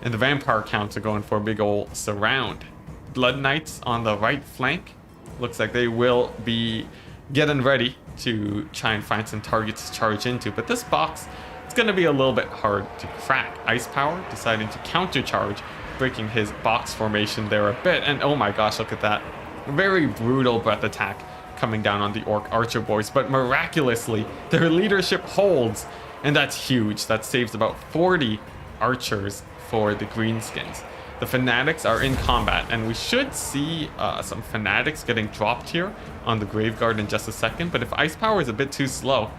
and the Vampire counts are going for a big ol' surround. Blood Knights on the right flank. Looks like they will be getting ready to try and find some targets to charge into, but this box, it's going to be a little bit hard to crack. Ice Power deciding to countercharge, breaking his box formation there a bit, and oh my gosh, look at that. Very brutal breath attack coming down on the Orc Archer boys, but miraculously, their leadership holds, and that's huge. That saves about 40 archers for the Greenskins. The Fanatics are in combat, and we should see some Fanatics getting dropped here on the Graveguard in just a second. But if Ice Power is a bit too slow,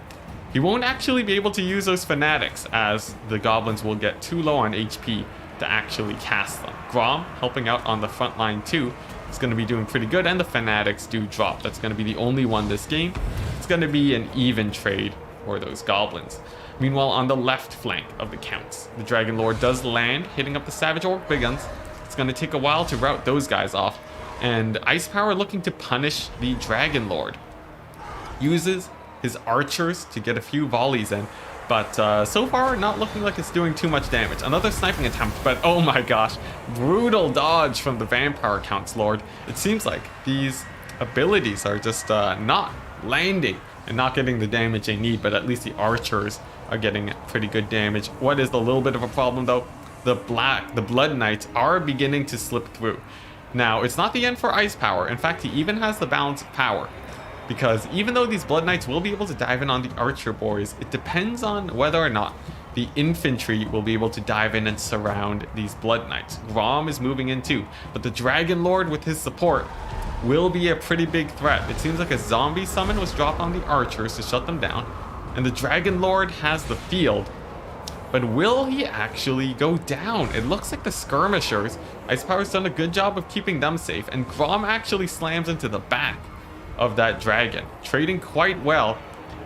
he won't actually be able to use those Fanatics, as the Goblins will get too low on HP to actually cast them. Grom helping out on the front line too. It's going to be doing pretty good, and the Fanatics do drop. That's going to be the only one this game. It's going to be an even trade for those Goblins. Meanwhile, on the left flank of the Counts, the Dragon Lord does land, hitting up the Savage Orc Big Guns. It's going to take a while to rout those guys off. And Ice Power looking to punish the Dragon Lord. Uses his archers to get a few volleys in. But so far, not looking like it's doing too much damage. Another sniping attempt, but oh my gosh. Brutal dodge from the Vampire Count's Lord. It seems like these abilities are just not landing and not getting the damage they need, but at least the archers are getting pretty good damage. What is a little bit of a problem though? The Blood Knights are beginning to slip through. Now, it's not the end for Ice Power. In fact, he even has the balance of power. Because even though these Blood Knights will be able to dive in on the Archer boys, it depends on whether or not the infantry will be able to dive in and surround these Blood Knights. Grom is moving in too, but the Dragon Lord with his support will be a pretty big threat. It seems like a zombie summon was dropped on the Archers to shut them down, and the Dragon Lord has the field. But will he actually go down? It looks like the Skirmishers, Ice Power's done a good job of keeping them safe, and Grom actually slams into the back of that dragon, trading quite well.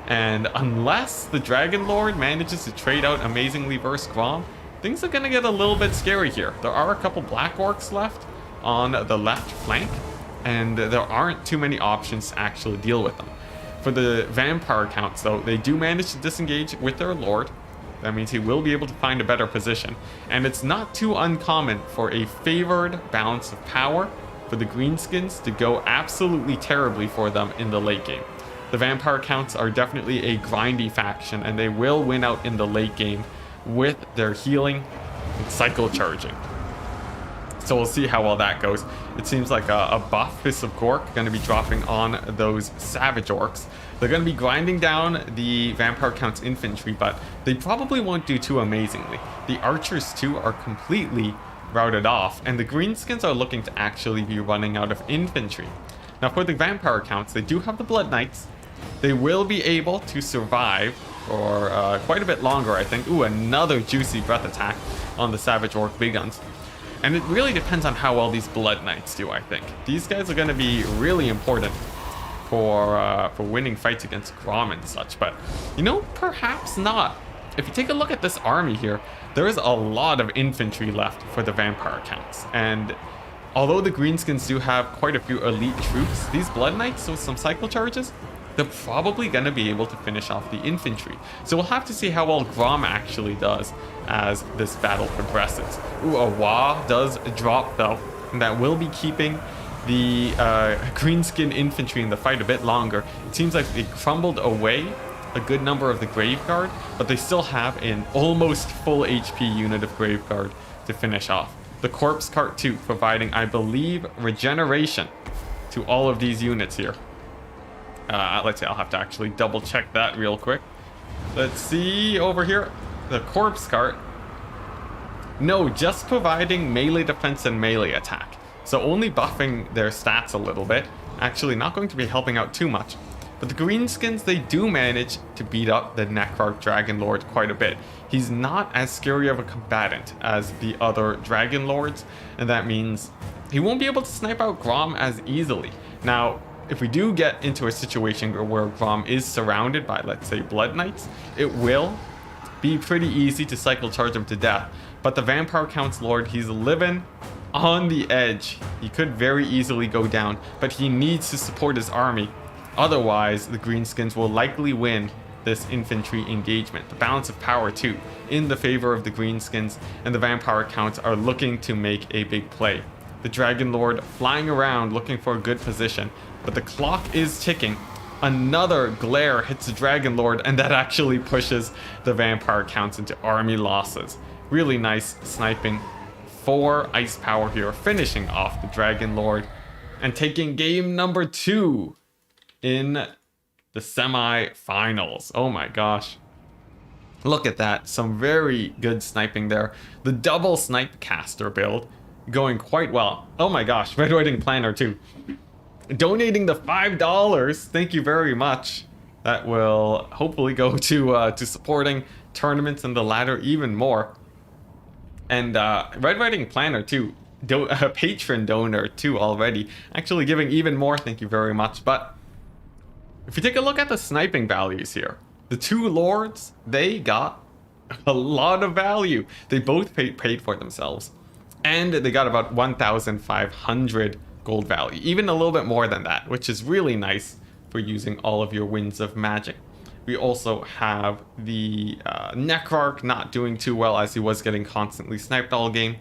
And unless the Dragon Lord manages to trade out amazingly versus Grom, things are going to get a little bit scary here. There are a couple Black Orcs left on the left flank, and there aren't too many options to actually deal with them. For the Vampire Counts though, they do manage to disengage with their Lord. That means he will be able to find a better position, and it's not too uncommon for a favored balance of power for the Greenskins to go absolutely terribly for them in the late game. The Vampire Counts are definitely a grindy faction, and they will win out in the late game with their healing and cycle charging. So we'll see how well that goes. It seems like a buff Fist of Gork going to be dropping on those Savage Orcs. They're going to be grinding down the Vampire Count's infantry, but they probably won't do too amazingly. The Archers too are completely routed off, and the Greenskins are looking to actually be running out of infantry. Now for the Vampire Counts, they do have the Blood Knights. They will be able to survive for quite a bit longer, I think. Ooh, another juicy breath attack on the Savage Orc Big Guns. And it really depends on how well these Blood Knights do, I think. These guys are going to be really important for winning fights against Grom and such, but you know, perhaps not. If you take a look at this army here, there is a lot of infantry left for the Vampire Counts, and although the Greenskins do have quite a few elite troops, these Blood Knights with some cycle charges, they're probably going to be able to finish off the infantry. So we'll have to see how well Grom actually does as this battle progresses. Ooh, a Wa does drop though, and that will be keeping the Greenskin infantry in the fight a bit longer. It seems like they crumbled away a good number of the Graveguard, but they still have an almost full HP unit of Graveguard to finish off. The Corpse Cart too, providing, I believe, regeneration to all of these units here. Let's see, I'll have to actually double check that real quick. Let's see over here. The Corpse Cart. No, just providing melee defense and melee attack. So only buffing their stats a little bit. Actually not going to be helping out too much. But the Greenskins, they do manage to beat up the Necrarch Dragon Lord quite a bit. He's not as scary of a combatant as the other Dragon Lords, and that means he won't be able to snipe out Grom as easily. Now, if we do get into a situation where Grom is surrounded by, let's say, Blood Knights, it will be pretty easy to cycle charge him to death. But the Vampire Count's Lord, he's living on the edge. He could very easily go down, but he needs to support his army. Otherwise, the Greenskins will likely win this infantry engagement. The balance of power too, in the favor of the Greenskins, and the Vampire Counts are looking to make a big play. The Dragon Lord flying around looking for a good position, but the clock is ticking. Another glare hits the Dragon Lord, and that actually pushes the Vampire Counts into army losses. Really nice sniping for Ice Power here, finishing off the Dragon Lord and taking game number 2 in the semi-finals. Oh my gosh. Look at that. Some very good sniping there. The double snipe caster build going quite well. Oh my gosh, Red Wedding Planner too. Donating the $5. Thank you very much. That will hopefully go to supporting tournaments and the ladder even more. And Red Wedding Planner too. A patron donor too already. Actually giving even more, thank you very much. But if you take a look at the sniping values here, the two lords, they got a lot of value. They both paid for themselves. And they got about 1,500 gold value. Even a little bit more than that, which is really nice for using all of your winds of magic. We also have the Necrarch not doing too well as he was getting constantly sniped all game.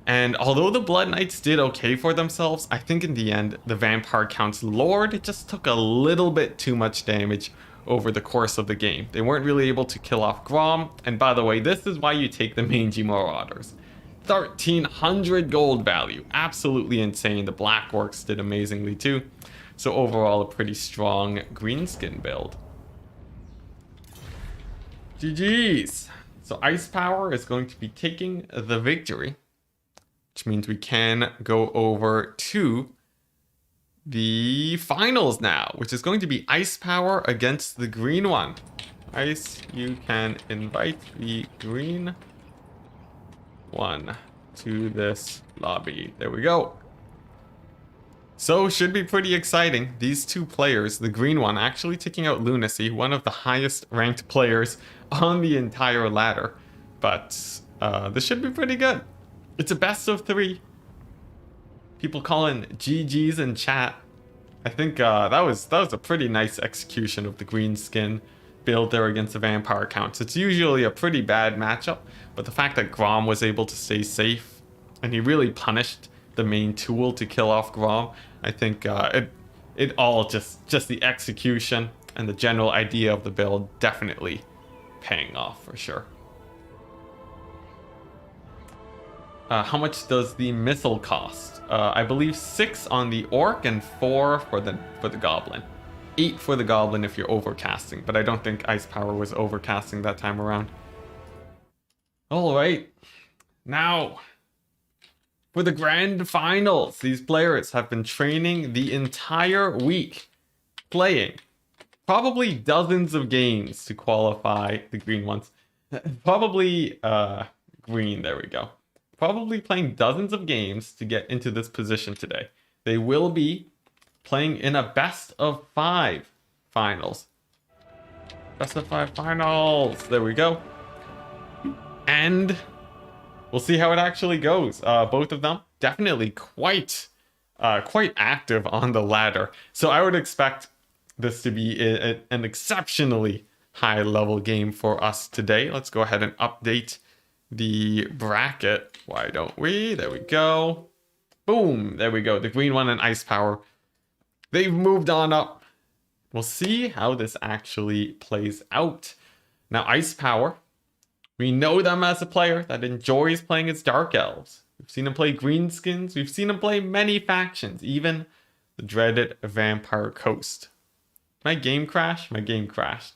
And although the Blood Knights did okay for themselves, I think in the end, the Vampire Count's Lord just took a little bit too much damage over the course of the game. They weren't really able to kill off Grom. And by the way, this is why you take the Mangy Marauders. 1,300 gold value. Absolutely insane. The Black Orcs did amazingly too. So overall, a pretty strong greenskin build. GG's. So Ice Power is going to be taking the victory, which means we can go over to the finals now, which is going to be Ice Power against the green one. Ice, you can invite the green one to this lobby. There we go. So should be pretty exciting. These two players, the green one actually taking out Lunacy, one of the highest ranked players on the entire ladder. But this should be pretty good. It's a best of 3. People calling GG's in chat. I think that was a pretty nice execution of the green skin build there against the Vampire Counts. It's usually a pretty bad matchup, but the fact that Grom was able to stay safe and he really punished the main tool to kill off Grom, I think it all just the execution and the general idea of the build definitely paying off for sure. How much does the missile cost? I believe 6 on the orc and 4 for the goblin. 8 for the goblin if you're overcasting, but I don't think Ice Power was overcasting that time around. All right, now for the grand finals. These players have been training the entire week, playing probably dozens of games to qualify the green ones. Probably green, there we go. Probably playing dozens of games to get into this position today. They will be playing in a best of 5 finals. Best of 5 finals. There we go. And we'll see how it actually goes. Both of them definitely quite active on the ladder. So I would expect this to be an exceptionally high level game for us today. Let's go ahead and update the bracket. Why don't we? There we go. Boom. There we go. The green one and Ice Power. They've moved on up. We'll see how this actually plays out. Now, Ice Power, we know them as a player that enjoys playing as Dark Elves. We've seen him play Greenskins. We've seen him play many factions, even the dreaded Vampire Coast. My game crashed? My game crashed.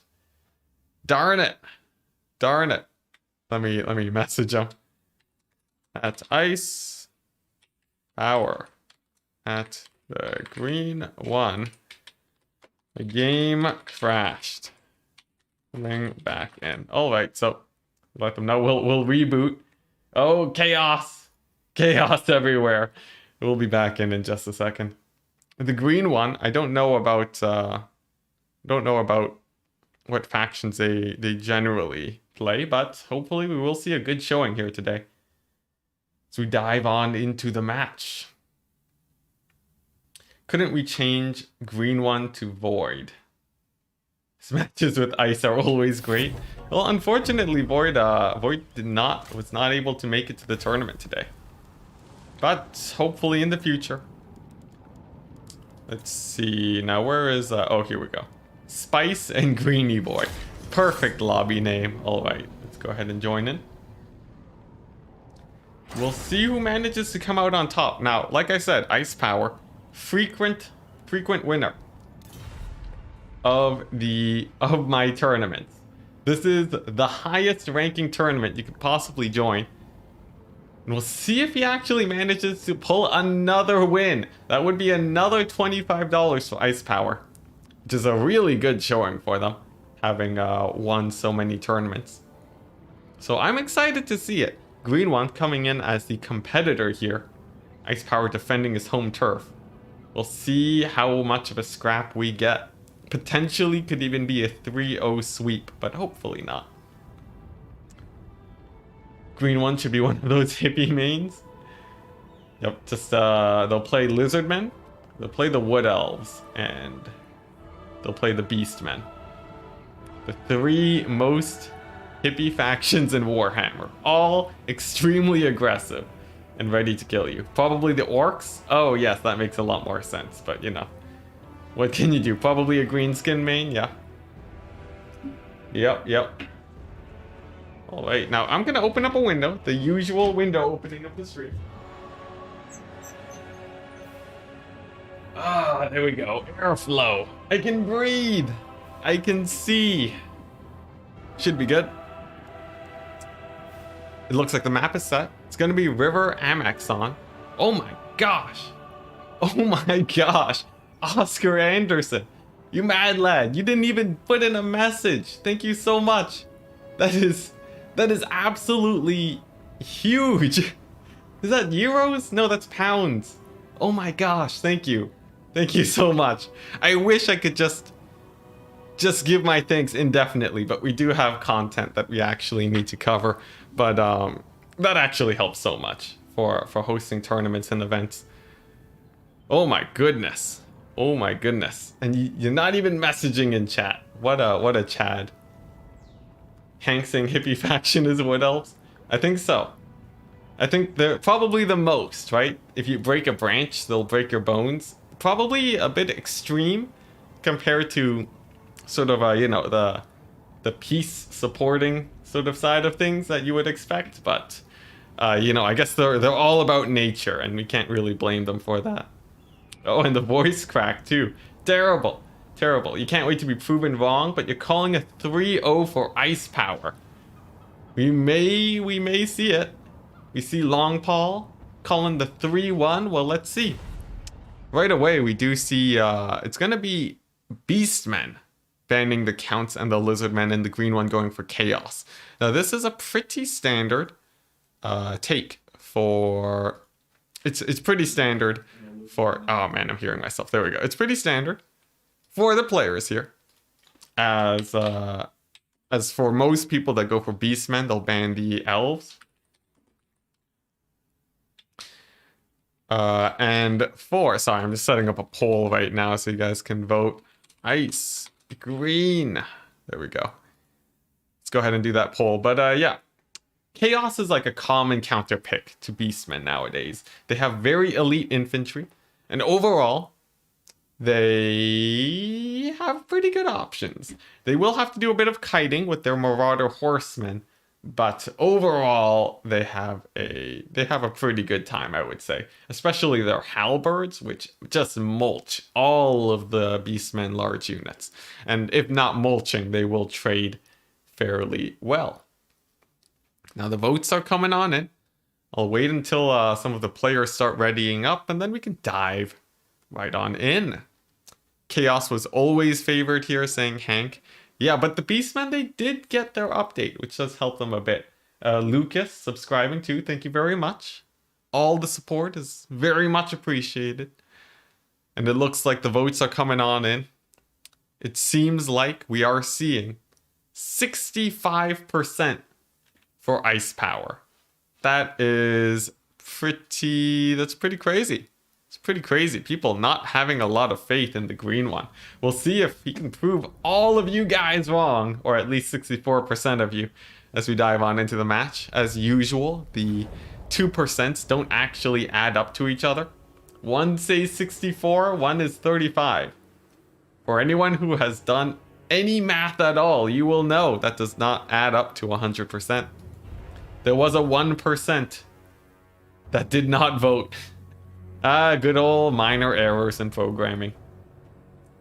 Darn it. Darn it. Let me message him. At Ice Power. At the green one. The game crashed. Coming back in. Alright, so let them know we'll reboot. Oh, chaos. Chaos everywhere. We'll be back in just a second. The green one, I don't know about what factions they generally play, but hopefully we will see a good showing here today. So we dive on into the match. Couldn't we change green one to void? These matches with ice are always great. Well, unfortunately, Void was not able to make it to the tournament today. But hopefully in the future. Let's see. Now where is oh, here we go. Spice and Greeny Boy. Perfect lobby name. All right, let's go ahead and join in. We'll see who manages to come out on top. Now, like I said, Ice Power, frequent winner of my tournaments. This is the highest ranking tournament you could possibly join. And we'll see if he actually manages to pull another win. That would be another $25 for Ice Power, which is a really good showing for them, having won so many tournaments. So I'm excited to see it. Green one coming in as the competitor here. Ice Power defending his home turf. We'll see how much of a scrap we get. Potentially could even be a 3-0 sweep, but hopefully not. Green one should be one of those hippie mains. Yep, just they'll play Lizardmen, they'll play the Wood Elves, and they'll play the Beastmen. The three most hippie factions in Warhammer. All extremely aggressive and ready to kill you. Probably the Orcs? Oh yes, that makes a lot more sense, but you know. What can you do? Probably a green skin main, yeah. Yep. Alright, now I'm gonna open up a window, the usual window opening of the stream. Ah, there we go. Airflow. I can breathe. I can see. Should be good. It looks like the map is set. It's gonna be River Amexon. Oh my gosh. Oh my gosh. Oscar Anderson. You mad lad. You didn't even put in a message. Thank you so much. That is absolutely huge. Is that euros? No, that's pounds. Oh my gosh, thank you. Thank you so much. I wish I could just give my thanks indefinitely, but we do have content that we actually need to cover. But that actually helps so much for hosting tournaments and events. Oh my goodness. Oh my goodness. And you're not even messaging in chat. What a Chad. Hank saying hippie faction is Wood Elves? I think so. I think they're probably the most, right? If you break a branch, they'll break your bones. Probably a bit extreme compared to sort of, you know, the peace supporting sort of side of things that you would expect. But, you know, I guess they're all about nature and we can't really blame them for that. Oh, and the voice crack too. Terrible. Terrible. You can't wait to be proven wrong, but you're calling a 3-0 for Ice Power. We may see it. We see Long Paul calling the 3-1. Well, let's see. Right away, we do see it's going to be Beastmen banning the Counts and the Lizardmen, and the green one going for Chaos. Now, this is a pretty standard take for... It's pretty standard for... Oh man, I'm hearing myself. There we go. It's pretty standard for the players here. As for most people that go for Beastmen, they'll ban the Elves. And for... Sorry, I'm just setting up a poll right now so you guys can vote. Ice. Green. There we go. Let's go ahead and do that poll. But yeah. Chaos is like a common counter pick to Beastmen nowadays. They have very elite infantry. And overall, they have pretty good options. They will have to do a bit of kiting with their Marauder Horsemen, but overall they have a pretty good time, I would say. Especially their halberds, which just mulch all of the Beastmen large units. And if not mulching, they will trade fairly well. Now the votes are coming on in. I'll wait until some of the players start readying up, and then we can dive right on in. Chaos was always favored here, saying Hank. Yeah, but the Beastmen, they did get their update, which does help them a bit. Lucas, subscribing too, thank you very much. All the support is very much appreciated. And it looks like the votes are coming on in. It seems like we are seeing 65% for Ice Power. That's pretty crazy. It's pretty crazy. People not having a lot of faith in the green one. We'll see if he can prove all of you guys wrong, or at least 64% of you, as we dive on into the match. As usual, the 2% don't actually add up to each other. One says 64, one is 35. For anyone who has done any math at all, you will know that does not add up to 100%. There was a 1% that did not vote. Good old minor errors in programming.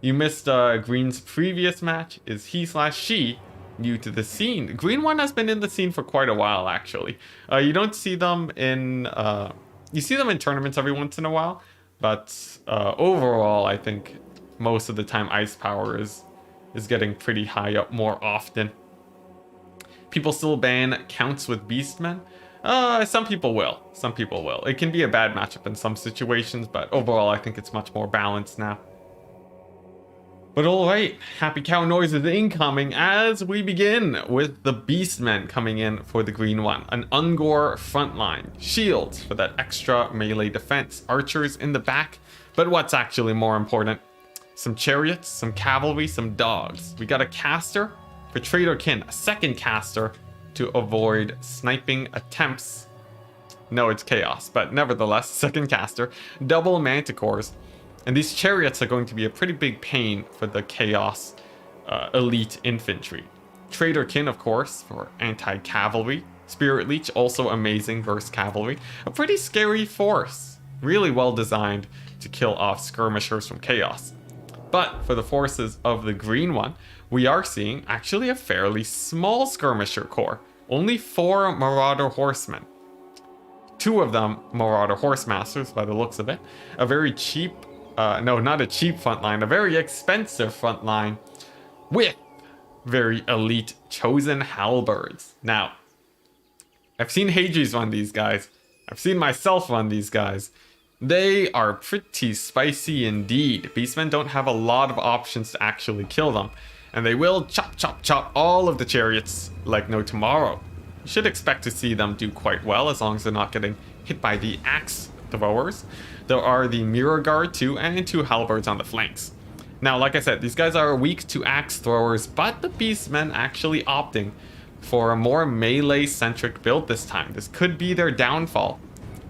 You missed Green's previous match. Is he/she new to the scene. Green one has been in the scene for quite a while, actually. You don't see them in... you see them in tournaments every once in a while, but overall, I think most of the time Ice Power is getting pretty high up more often. People still ban counts with Beastmen? Some people will. Some people will. It can be a bad matchup in some situations, but overall, I think it's much more balanced now. But alright, happy cow noises incoming as we begin with the Beastmen coming in for the green one. An Ungor frontline, shields for that extra melee defense, archers in the back, but what's actually more important? Some chariots, some cavalry, some dogs. We got a caster for Traitor Kin, a second caster to avoid sniping attempts. No, it's chaos, but nevertheless, second caster, double manticores. And these chariots are going to be a pretty big pain for the Chaos elite infantry. Traitor Kin, of course, for anti-cavalry. Spirit Leech, also amazing versus cavalry. A pretty scary force. Really well designed to kill off skirmishers from Chaos. But for the forces of the green one, we are seeing actually a fairly small skirmisher corps. Only 4 Marauder Horsemen. 2 of them Marauder Horsemasters by the looks of it. A very cheap... no, not a cheap front line, a very expensive front line with very elite chosen halberds. Now, I've seen Hadri's run these guys. I've seen myself run these guys. They are pretty spicy indeed. Beastmen don't have a lot of options to actually kill them, and they will chop, chop, chop all of the chariots like no tomorrow. You should expect to see them do quite well as long as they're not getting hit by the axe throwers. There are the Mirror Guard too, and 2 halberds on the flanks. Now, like I said, these guys are weak to axe throwers, but the Beastmen actually opting for a more melee-centric build this time. This could be their downfall,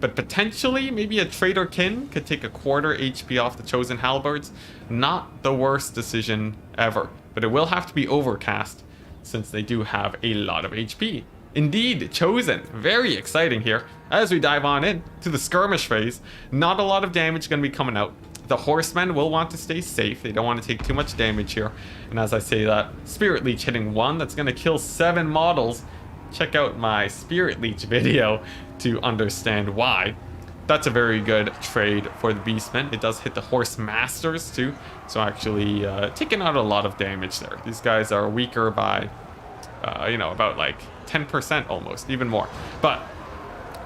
but potentially maybe a Traitor Kin could take a quarter HP off the chosen halberds. Not the worst decision ever, but it will have to be overcast since they do have a lot of HP. Indeed, chosen. Very exciting here. As we dive on in to the skirmish phase, not a lot of damage going to be coming out. The horsemen will want to stay safe. They don't want to take too much damage here. And as I say that, Spirit Leech hitting 1, that's going to kill 7 models. Check out my Spirit Leech video to understand why. That's a very good trade for the Beastmen. It does hit the Horse Masters too, so actually taking out a lot of damage there. These guys are weaker by, about like 10% almost, even more. But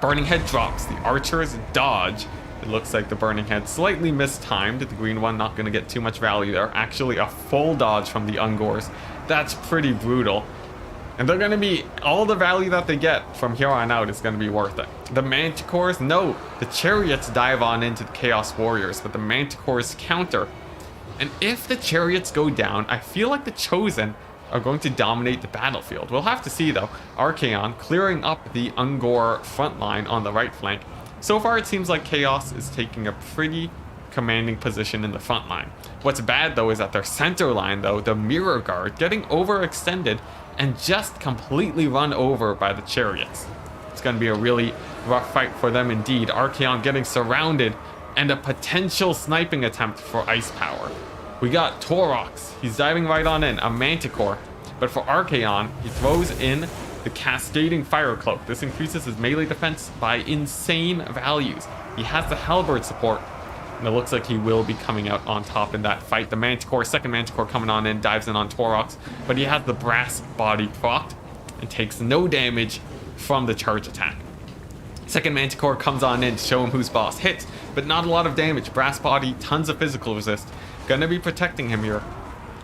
Burning Head drops. The archers dodge. It looks like the Burning Head slightly mistimed. The green one not going to get too much value there. Actually, a full dodge from the Ungors. That's pretty brutal. And they're going to be, all the value that they get from here on out is going to be worth it. The Manticores, no. The Chariots dive on into the Chaos Warriors, but the Manticores counter. And if the Chariots go down, I feel like the Chosen are going to dominate the battlefield. We'll have to see though. Archaon clearing up the Ungor front line on the right flank. So far it seems like Chaos is taking a pretty commanding position in the front line. What's bad though is that their center line though, the Mirror Guard, getting overextended and just completely run over by the Chariots. It's going to be a really rough fight for them indeed. Archaon getting surrounded and a potential sniping attempt for Ice Power. We got Torox. He's diving right on in, a Manticore. But for Archaon, he throws in the Cascading Fire Cloak. This increases his melee defense by insane values. He has the Halberd support, and it looks like he will be coming out on top in that fight. The Manticore, second Manticore coming on in, dives in on Torox, but he has the brass body procced and takes no damage from the charge attack. Second Manticore comes on in to show him who's boss. Hits, but not a lot of damage. Brass body, tons of physical resist. Gonna be protecting him here.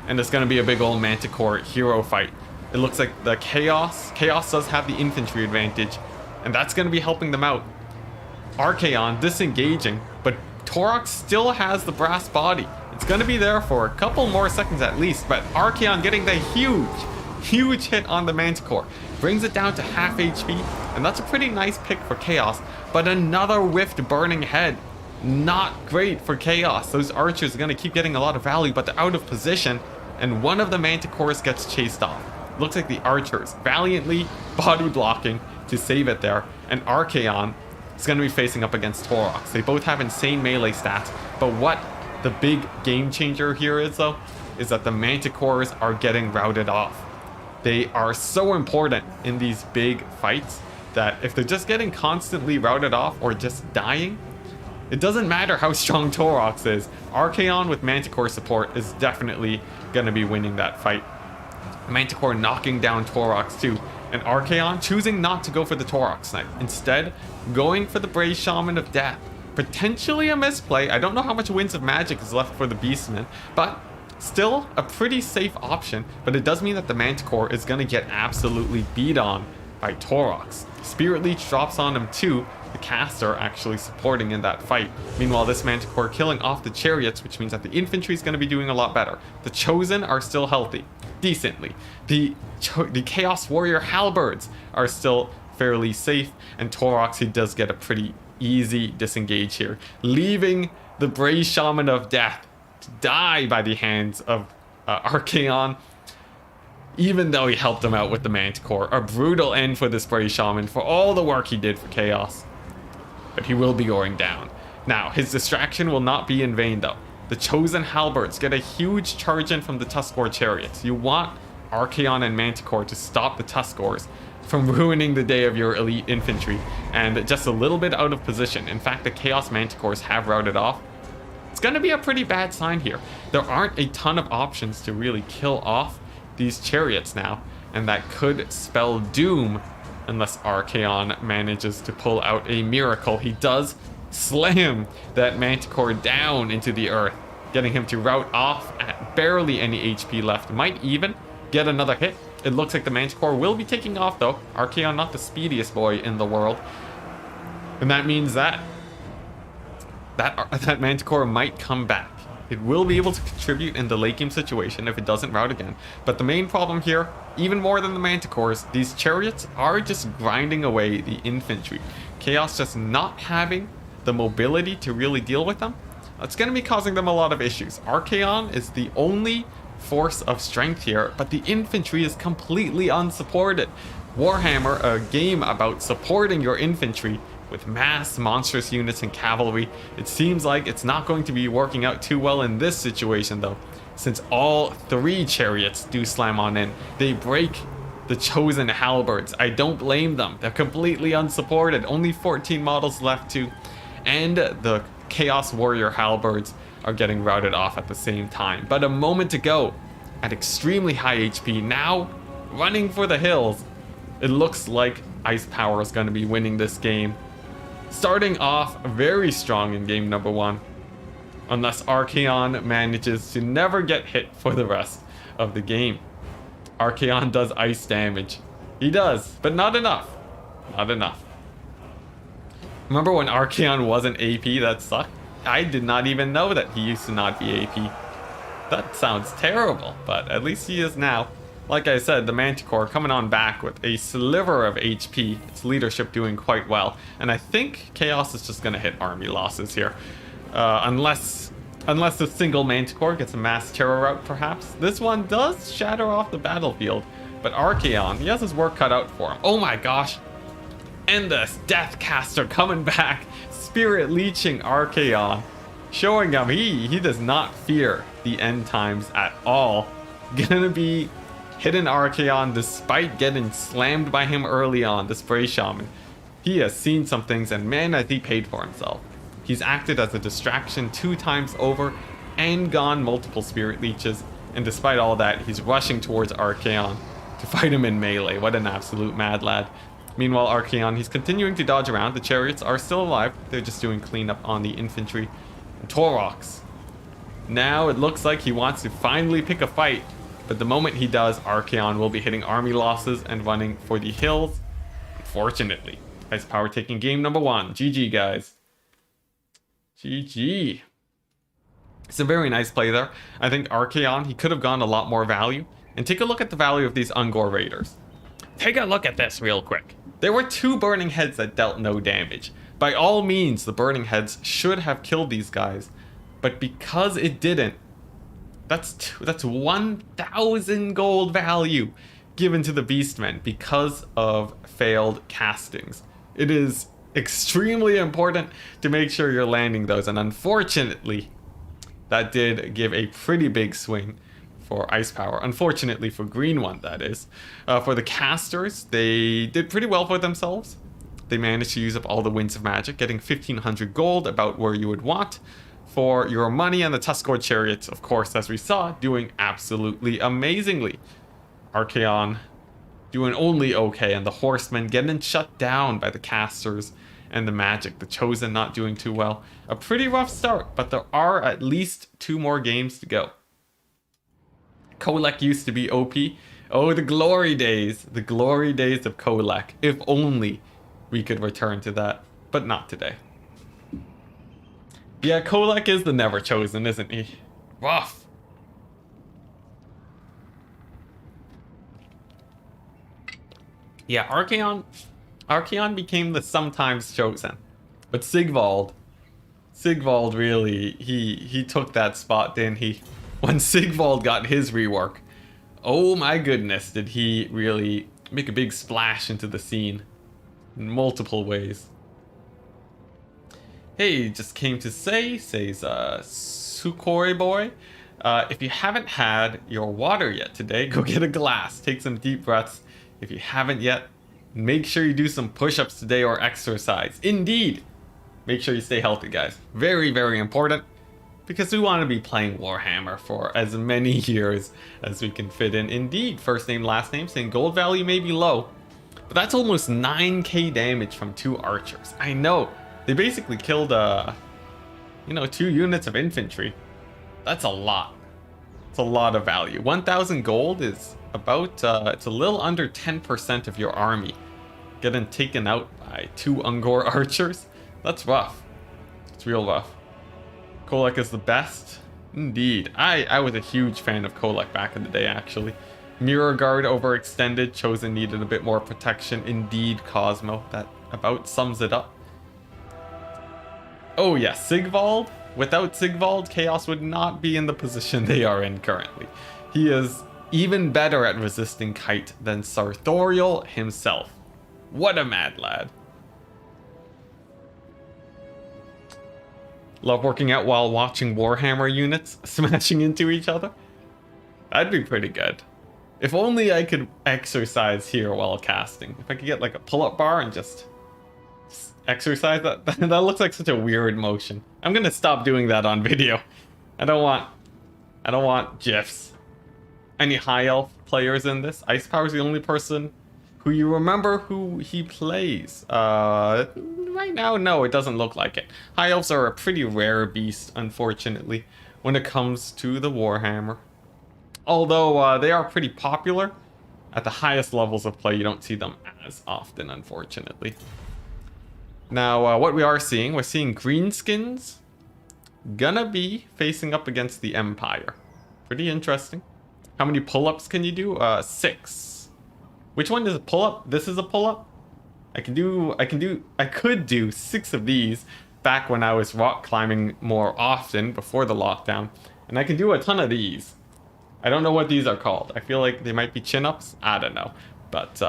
And it's gonna be a big old Manticore hero fight. It looks like the Chaos does have the infantry advantage, and that's gonna be helping them out. Archaon disengaging, but Torox still has the brass body. It's gonna be there for a couple more seconds at least, but Archaon getting the huge hit on the Manticore. Brings it down to half HP, and that's a pretty nice pick for Chaos, but another whiffed Burning Head. Not great for Chaos. Those archers are going to keep getting a lot of value, but they're out of position, and one of the Manticores gets chased off. Looks like the archers valiantly body blocking to save it there, and Archaon is going to be facing up against Torox. They both have insane melee stats, but what the big game changer here is, though, is that the Manticores are getting routed off. They are so important in these big fights that if they're just getting constantly routed off or just dying, it doesn't matter how strong Torox is. Archaon with Manticore support is definitely going to be winning that fight. Manticore knocking down Torox too, and Archaon choosing not to go for the Torox Knight, instead going for the Brave Shaman of Death. Potentially a misplay. I don't know how much Winds of Magic is left for the Beastman, but still a pretty safe option. But it does mean that the Manticore is going to get absolutely beat on by Torox. Spirit Leech drops on him too, the caster actually supporting in that fight. Meanwhile, this Manticore killing off the chariots, which means that the infantry is going to be doing a lot better. The Chosen are still healthy, decently. The Chaos Warrior Halberds are still fairly safe, and Torox, he does get a pretty easy disengage here, leaving the Brave Shaman of Death to die by the hands of Archaon, even though he helped him out with the Manticore. A brutal end for this Brave Shaman for all the work he did for Chaos. But he will be going down. Now, his distraction will not be in vain though. The Chosen Halberds get a huge charge in from the Tuskor chariots. You want Archaon and Manticore to stop the Tuskors from ruining the day of your elite infantry, and just a little bit out of position. In fact, the Chaos Manticores have routed off. It's going to be a pretty bad sign here. There aren't a ton of options to really kill off these chariots now, and that could spell doom unless Archaon manages to pull out a miracle. He does slam that Manticore down into the earth, getting him to rout off at barely any HP left. Might even get another hit. It looks like the Manticore will be taking off though. Archaon, not the speediest boy in the world. And that means that Manticore might come back. It will be able to contribute in the late game situation if it doesn't rout again. But the main problem here, even more than the Manticores, these chariots are just grinding away the infantry. Chaos just not having the mobility to really deal with them. It's going to be causing them a lot of issues. Archaon is the only force of strength here, but the infantry is completely unsupported. Warhammer, a game about supporting your infantry with mass monstrous units and cavalry. It seems like it's not going to be working out too well in this situation though, since all three chariots do slam on in. They break the Chosen Halberds. I don't blame them. They're completely unsupported. Only 14 models left too, and the Chaos Warrior Halberds are getting routed off at the same time. But a moment to go at extremely high HP, now running for the hills. It looks like Ice Power is going to be winning this game. Starting off very strong in game number 1, unless Archaon manages to never get hit for the rest of the game. Archaon does ice damage. He does, but not enough. Not enough. Remember when Archaon wasn't AP? That sucked. I did not even know that he used to not be AP. That sounds terrible, but at least he is now. Like I said, the Manticore coming on back with a sliver of HP. Its leadership doing quite well. And I think Chaos is just going to hit army losses here. Unless the single Manticore gets a mass terror rout, perhaps. This one does shatter off the battlefield. But Archaon, he has his work cut out for him. Oh my gosh. And this Deathcaster coming back. Spirit leeching Archaon. Showing him he does not fear the end times at all. Gonna be hitting Archaon despite getting slammed by him early on, the Spray Shaman. He has seen some things, and man, has he paid for himself. He's acted as a distraction 2 times over and gone multiple Spirit Leeches, and despite all that, he's rushing towards Archaon to fight him in melee. What an absolute mad lad. Meanwhile, Archaon, he's continuing to dodge around. The chariots are still alive. They're just doing cleanup on the infantry. And Torox. Now it looks like he wants to finally pick a fight. But the moment he does, Archaon will be hitting army losses and running for the hills. Unfortunately. Ice Power taking game number 1. GG, guys. GG. It's a very nice play there. I think Archaon, he could have gone a lot more value. And take a look at the value of these Ungor Raiders. Take a look at this real quick. There were 2 Burning Heads that dealt no damage. By all means, the Burning Heads should have killed these guys. But because it didn't, that's 1,000 gold value given to the Beastmen because of failed castings. It is extremely important to make sure you're landing those, and unfortunately, that did give a pretty big swing for Ice Power. Unfortunately for Green One, that is. For the casters, they did pretty well for themselves. They managed to use up all the Winds of Magic, getting 1,500 gold, about where you would want. For your money and the Tuskor Chariots, of course, as we saw, doing absolutely amazingly. Archaon doing only okay, and the Horsemen getting shut down by the casters and the Magic. The Chosen not doing too well. A pretty rough start, but there are at least 2 more games to go. Kolek used to be OP. Oh, the glory days. The glory days of Kolek. If only we could return to that, but not today. Yeah, Kolek is the never chosen, isn't he? Rough. Yeah, Archaon became the sometimes chosen. But Sigvald really, he took that spot, didn't he? When Sigvald got his rework, oh my goodness, did he really make a big splash into the scene in multiple ways. Hey, just came to says Sukori boy. If you haven't had your water yet today, go get a glass. Take some deep breaths. If you haven't yet, make sure you do some push-ups today or exercise. Indeed. Make sure you stay healthy, guys. Very, very important. Because we want to be playing Warhammer for as many years as we can fit in. Indeed, first name, last name, saying gold value may be low. But that's almost 9k damage from 2 archers. I know. They basically killed, 2 units of infantry. That's a lot. It's a lot of value. 1,000 gold is about, it's a little under 10% of your army getting taken out by 2 Ungor archers. That's rough. It's real rough. Kolek is the best. Indeed. I was a huge fan of Kolek back in the day, actually. Mirror Guard overextended. Chosen needed a bit more protection. Indeed, Cosmo. That about sums it up. Oh yeah, Sigvald. Without Sigvald, Chaos would not be in the position they are in currently. He is even better at resisting Kite than Sartorial himself. What a mad lad. Love working out while watching Warhammer units smashing into each other. That'd be pretty good. If only I could exercise here while casting. If I could get like a pull-up bar and just exercise that. That looks like such a weird motion. I'm gonna stop doing that on video. I don't want GIFs. Any high elf players in this? Ice Power's the only person who you remember who he plays. Right now, no, it doesn't look like it. High elves are a pretty rare beast, unfortunately, when it comes to the Warhammer. Although they are pretty popular, at the highest levels of play, you don't see them as often, unfortunately. Now, what we are seeing, we're seeing greenskins gonna be facing up against the Empire. Pretty interesting. How many pull-ups can you do? 6. Which one is a pull-up? This is a pull-up? I could do 6 of these back when I was rock climbing more often before the lockdown. And I can do a ton of these. I don't know what these are called. I feel like they might be chin-ups. I don't know. But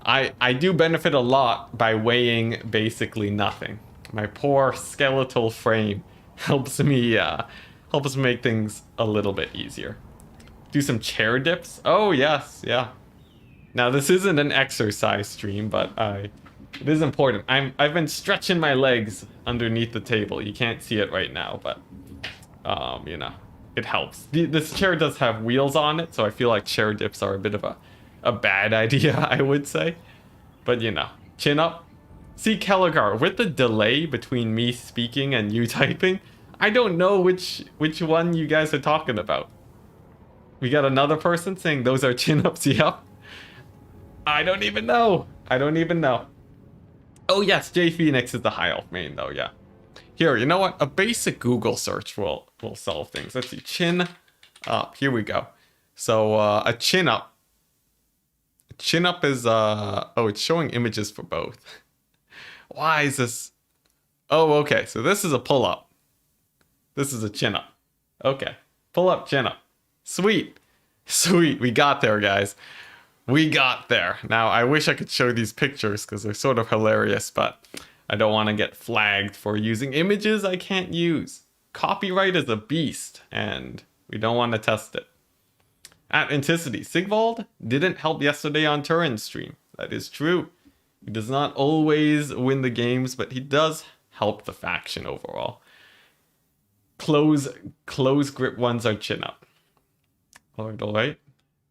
I do benefit a lot by weighing basically nothing. My poor skeletal frame helps me make things a little bit easier. Do some chair dips. Oh yes, yeah. Now this isn't an exercise stream, but it is important. I've been stretching my legs underneath the table. You can't see it right now, but it helps. This chair does have wheels on it, so I feel like chair dips are a bit of a bad idea, I would say. But chin up. See, Kellegar, with the delay between me speaking and you typing, I don't know which one you guys are talking about. We got another person saying those are chin-ups, yep. I don't even know. Oh yes, J Phoenix is the high elf main though, yeah. Here, you know what? A basic Google search will solve things. Let's see, chin up. Here we go. So a chin up. A chin up is oh, it's showing images for both. Why is this? Oh, okay. So this is a pull up. This is a chin up. Okay. Pull up, chin up. Sweet. We got there, guys. We got there. Now, I wish I could show these pictures because they're sort of hilarious, but I don't want to get flagged for using images I can't use. Copyright is a beast, and we don't want to test it. At Enticity, Sigvald didn't help yesterday on Turin's stream. That is true. He does not always win the games, but he does help the faction overall. Close grip ones are chin up. Alright, alright.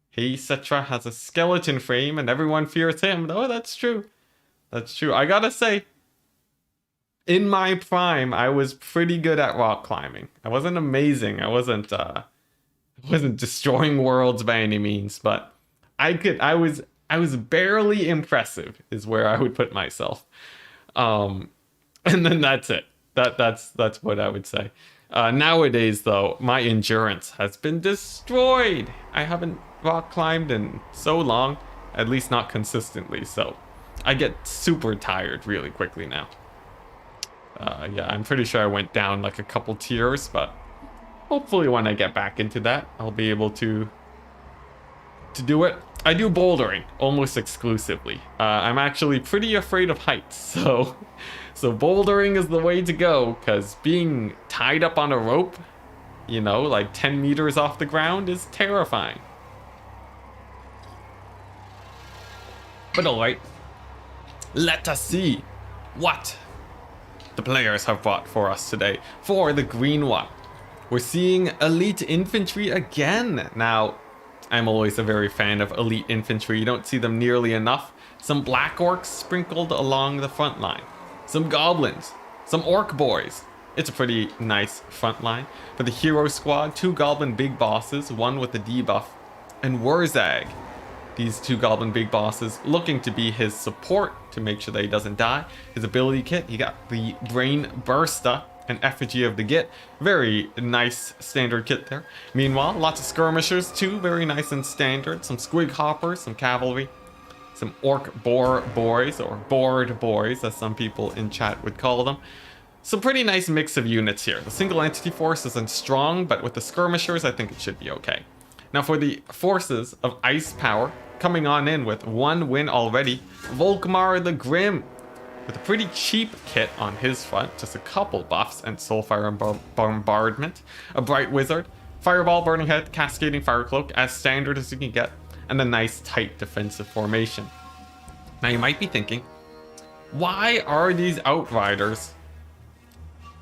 Hey, Cetra has a skeleton frame and everyone fears him. Oh, that's true. That's true. I gotta say, in my prime, I was pretty good at rock climbing. I wasn't amazing. I wasn't destroying worlds by any means, but I was barely impressive is where I would put myself. And then that's it. That's what I would say. Nowadays, though, my endurance has been destroyed. I haven't rock climbed in so long, at least not consistently, so I get super tired really quickly now. Yeah, I'm pretty sure I went down like a couple tiers, but hopefully when I get back into that, I'll be able to do it. I do bouldering almost exclusively. I'm actually pretty afraid of heights, so bouldering is the way to go, because being tied up on a rope, you know, like 10 meters off the ground is terrifying. But alright, let us see what the players have brought for us today. For the green one, we're seeing elite infantry again. Now, I'm always a very fan of elite infantry. You don't see them nearly enough. Some black orcs sprinkled along the front line. Some goblins. Some orc boys. It's a pretty nice front line. For the hero squad, 2 goblin big bosses, one with a debuff, and Wurzag. These 2 goblin big bosses looking to be his support to make sure that he doesn't die. His ability kit, he got the Brain Bursta, an effigy of the Git. Very nice standard kit there. Meanwhile, lots of skirmishers too, very nice and standard. Some squig hoppers, some cavalry, some orc boar boys, or bored boys as some people in chat would call them. Some pretty nice mix of units here. The single entity force isn't strong, but with the skirmishers I think it should be okay. Now for the forces of ice power, coming on in with 1 win already, Volkmar the Grim, with a pretty cheap kit on his front, just a couple buffs and Soulfire and Bombardment, a Bright Wizard, Fireball, Burning Head, Cascading Fire Cloak, as standard as you can get, and a nice tight defensive formation. Now you might be thinking, why are these Outriders,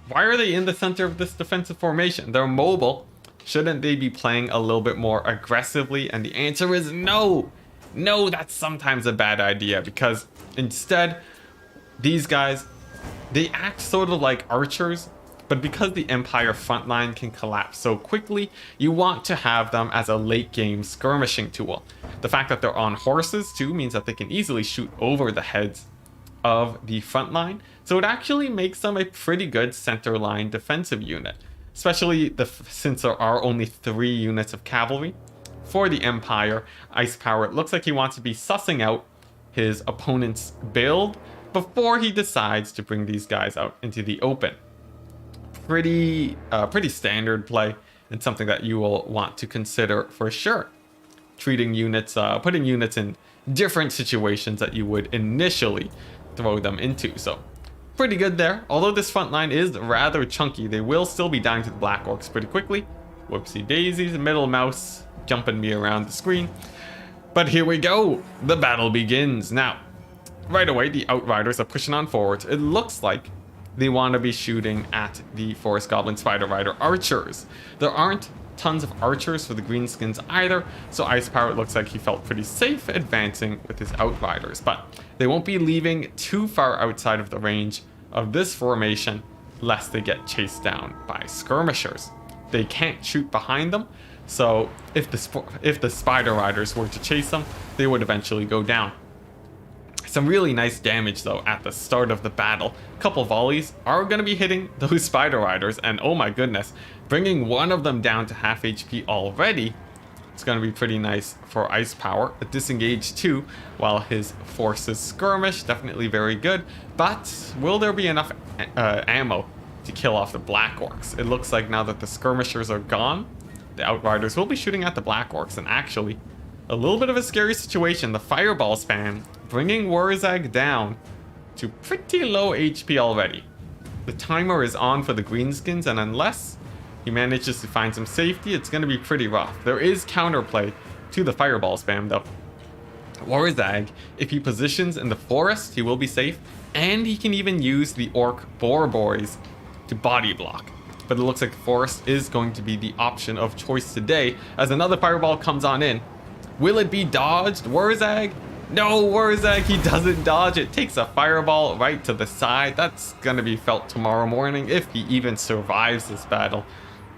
why are they in the center of this defensive formation? They're mobile. Shouldn't they be playing a little bit more aggressively? And the answer is no. No, that's sometimes a bad idea, because instead, these guys, they act sort of like archers, but because the Empire frontline can collapse so quickly, you want to have them as a late game skirmishing tool. The fact that they're on horses too means that they can easily shoot over the heads of the frontline, so it actually makes them a pretty good center line defensive unit, especially since there are only 3 units of cavalry. For the Empire Ice Power, it looks like he wants to be sussing out his opponent's build before he decides to bring these guys out into the open. Pretty standard play, and something that you will want to consider for sure. Treating units, putting units in different situations that you would initially throw them into. So pretty good there. Although this front line is rather chunky, they will still be dying to the Black Orcs pretty quickly. Whoopsie daisies, middle mouse jumping me around the screen. But here we go. The battle begins. Now, right away, the Outriders are pushing on forward. It looks like they want to be shooting at the Forest Goblin Spider Rider archers. There aren't tons of archers for the Greenskins either, so Ice Power, it looks like he felt pretty safe advancing with his Outriders, but they won't be leaving too far outside of the range of this formation lest they get chased down by skirmishers. They can't shoot behind them, so if the Spider Riders were to chase them, they would eventually go down. Some really nice damage though at the start of the battle. A couple volleys are going to be hitting those Spider Riders, and oh my goodness, bringing one of them down to half HP already. It's going to be pretty nice for Ice Power. A disengage too while his forces skirmish, definitely very good. But will there be enough ammo to kill off the Black Orcs? It looks like now that the skirmishers are gone, the Outriders will be shooting at the Black Orcs, and actually a little bit of a scary situation. The Fireball spam bringing Wurzag down to pretty low HP already. The timer is on for the Greenskins, and unless he manages to find some safety, it's going to be pretty rough. There is counterplay to the fireball spam though. Warzag, if he positions in the forest, he will be safe, and he can even use the orc boar boys to body block. But it looks like forest is going to be the option of choice today as another fireball comes on in. Will it be dodged? Warzag? No, Warzag, he doesn't dodge it. Takes a fireball right to the side. That's gonna be felt tomorrow morning if he even survives this battle.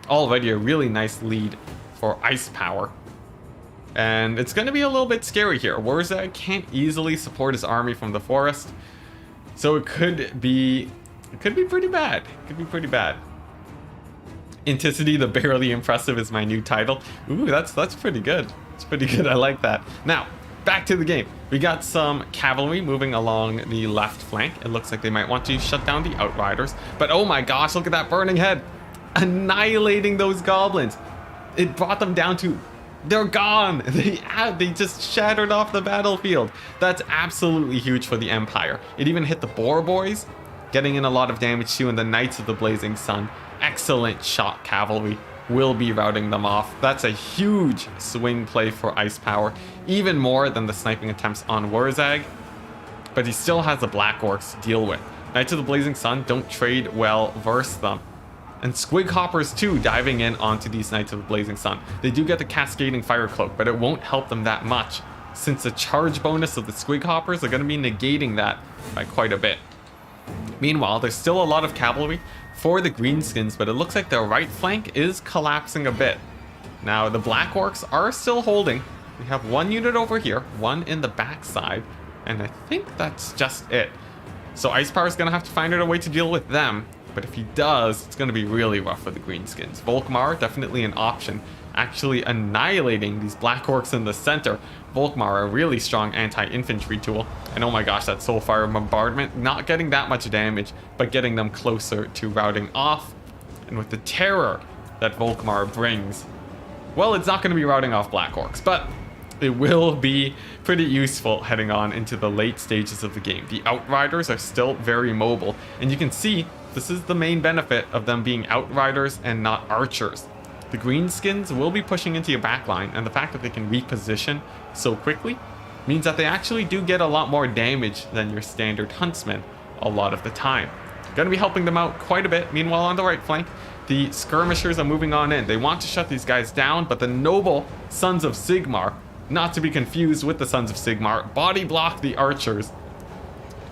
Already a really nice lead for Ice Power. And it's going to be a little bit scary here. Warzag can't easily support his army from the forest. So it could be pretty bad. It could be pretty bad. Enticity the Barely Impressive is my new title. Ooh, that's pretty good. It's pretty good. I like that. Now, back to the game. We got some cavalry moving along the left flank. It looks like they might want to shut down the Outriders. But oh my gosh, look at that burning head. Annihilating those goblins. It brought them down to... They're gone. They just shattered off the battlefield. That's absolutely huge for the Empire. It even hit the Boar Boys, getting in a lot of damage too, and the Knights of the Blazing Sun. Excellent shot cavalry will be routing them off. That's a huge swing play for Ice Power, even more than the sniping attempts on Warzag. But he still has the Black Orcs to deal with. Knights of the Blazing Sun don't trade well versus them. And Squig Hoppers too, diving in onto these Knights of the Blazing Sun. They do get the Cascading Fire Cloak, but it won't help them that much, since the charge bonus of the Squig Hoppers are going to be negating that by quite a bit. Meanwhile, there's still a lot of cavalry for the Greenskins, but it looks like their right flank is collapsing a bit. Now, the Black Orcs are still holding. We have one unit over here, one in the backside, and I think that's just it. So Ice Power is going to have to find out a way to deal with them. But if he does, it's going to be really rough for the Greenskins. Volkmar, definitely an option. Actually annihilating these Black Orcs in the center. Volkmar, a really strong anti-infantry tool. And oh my gosh, that Soulfire Bombardment, not getting that much damage, but getting them closer to routing off. And with the terror that Volkmar brings, well, it's not going to be routing off Black Orcs, but it will be pretty useful heading on into the late stages of the game. The Outriders are still very mobile, and you can see this is the main benefit of them being Outriders and not Archers. The Greenskins will be pushing into your backline, and the fact that they can reposition so quickly means that they actually do get a lot more damage than your standard Huntsmen a lot of the time. Going to be helping them out quite a bit. Meanwhile, on the right flank, the Skirmishers are moving on in. They want to shut these guys down, but the noble Sons of Sigmar, not to be confused with the Sons of Sigmar, body block the Archers,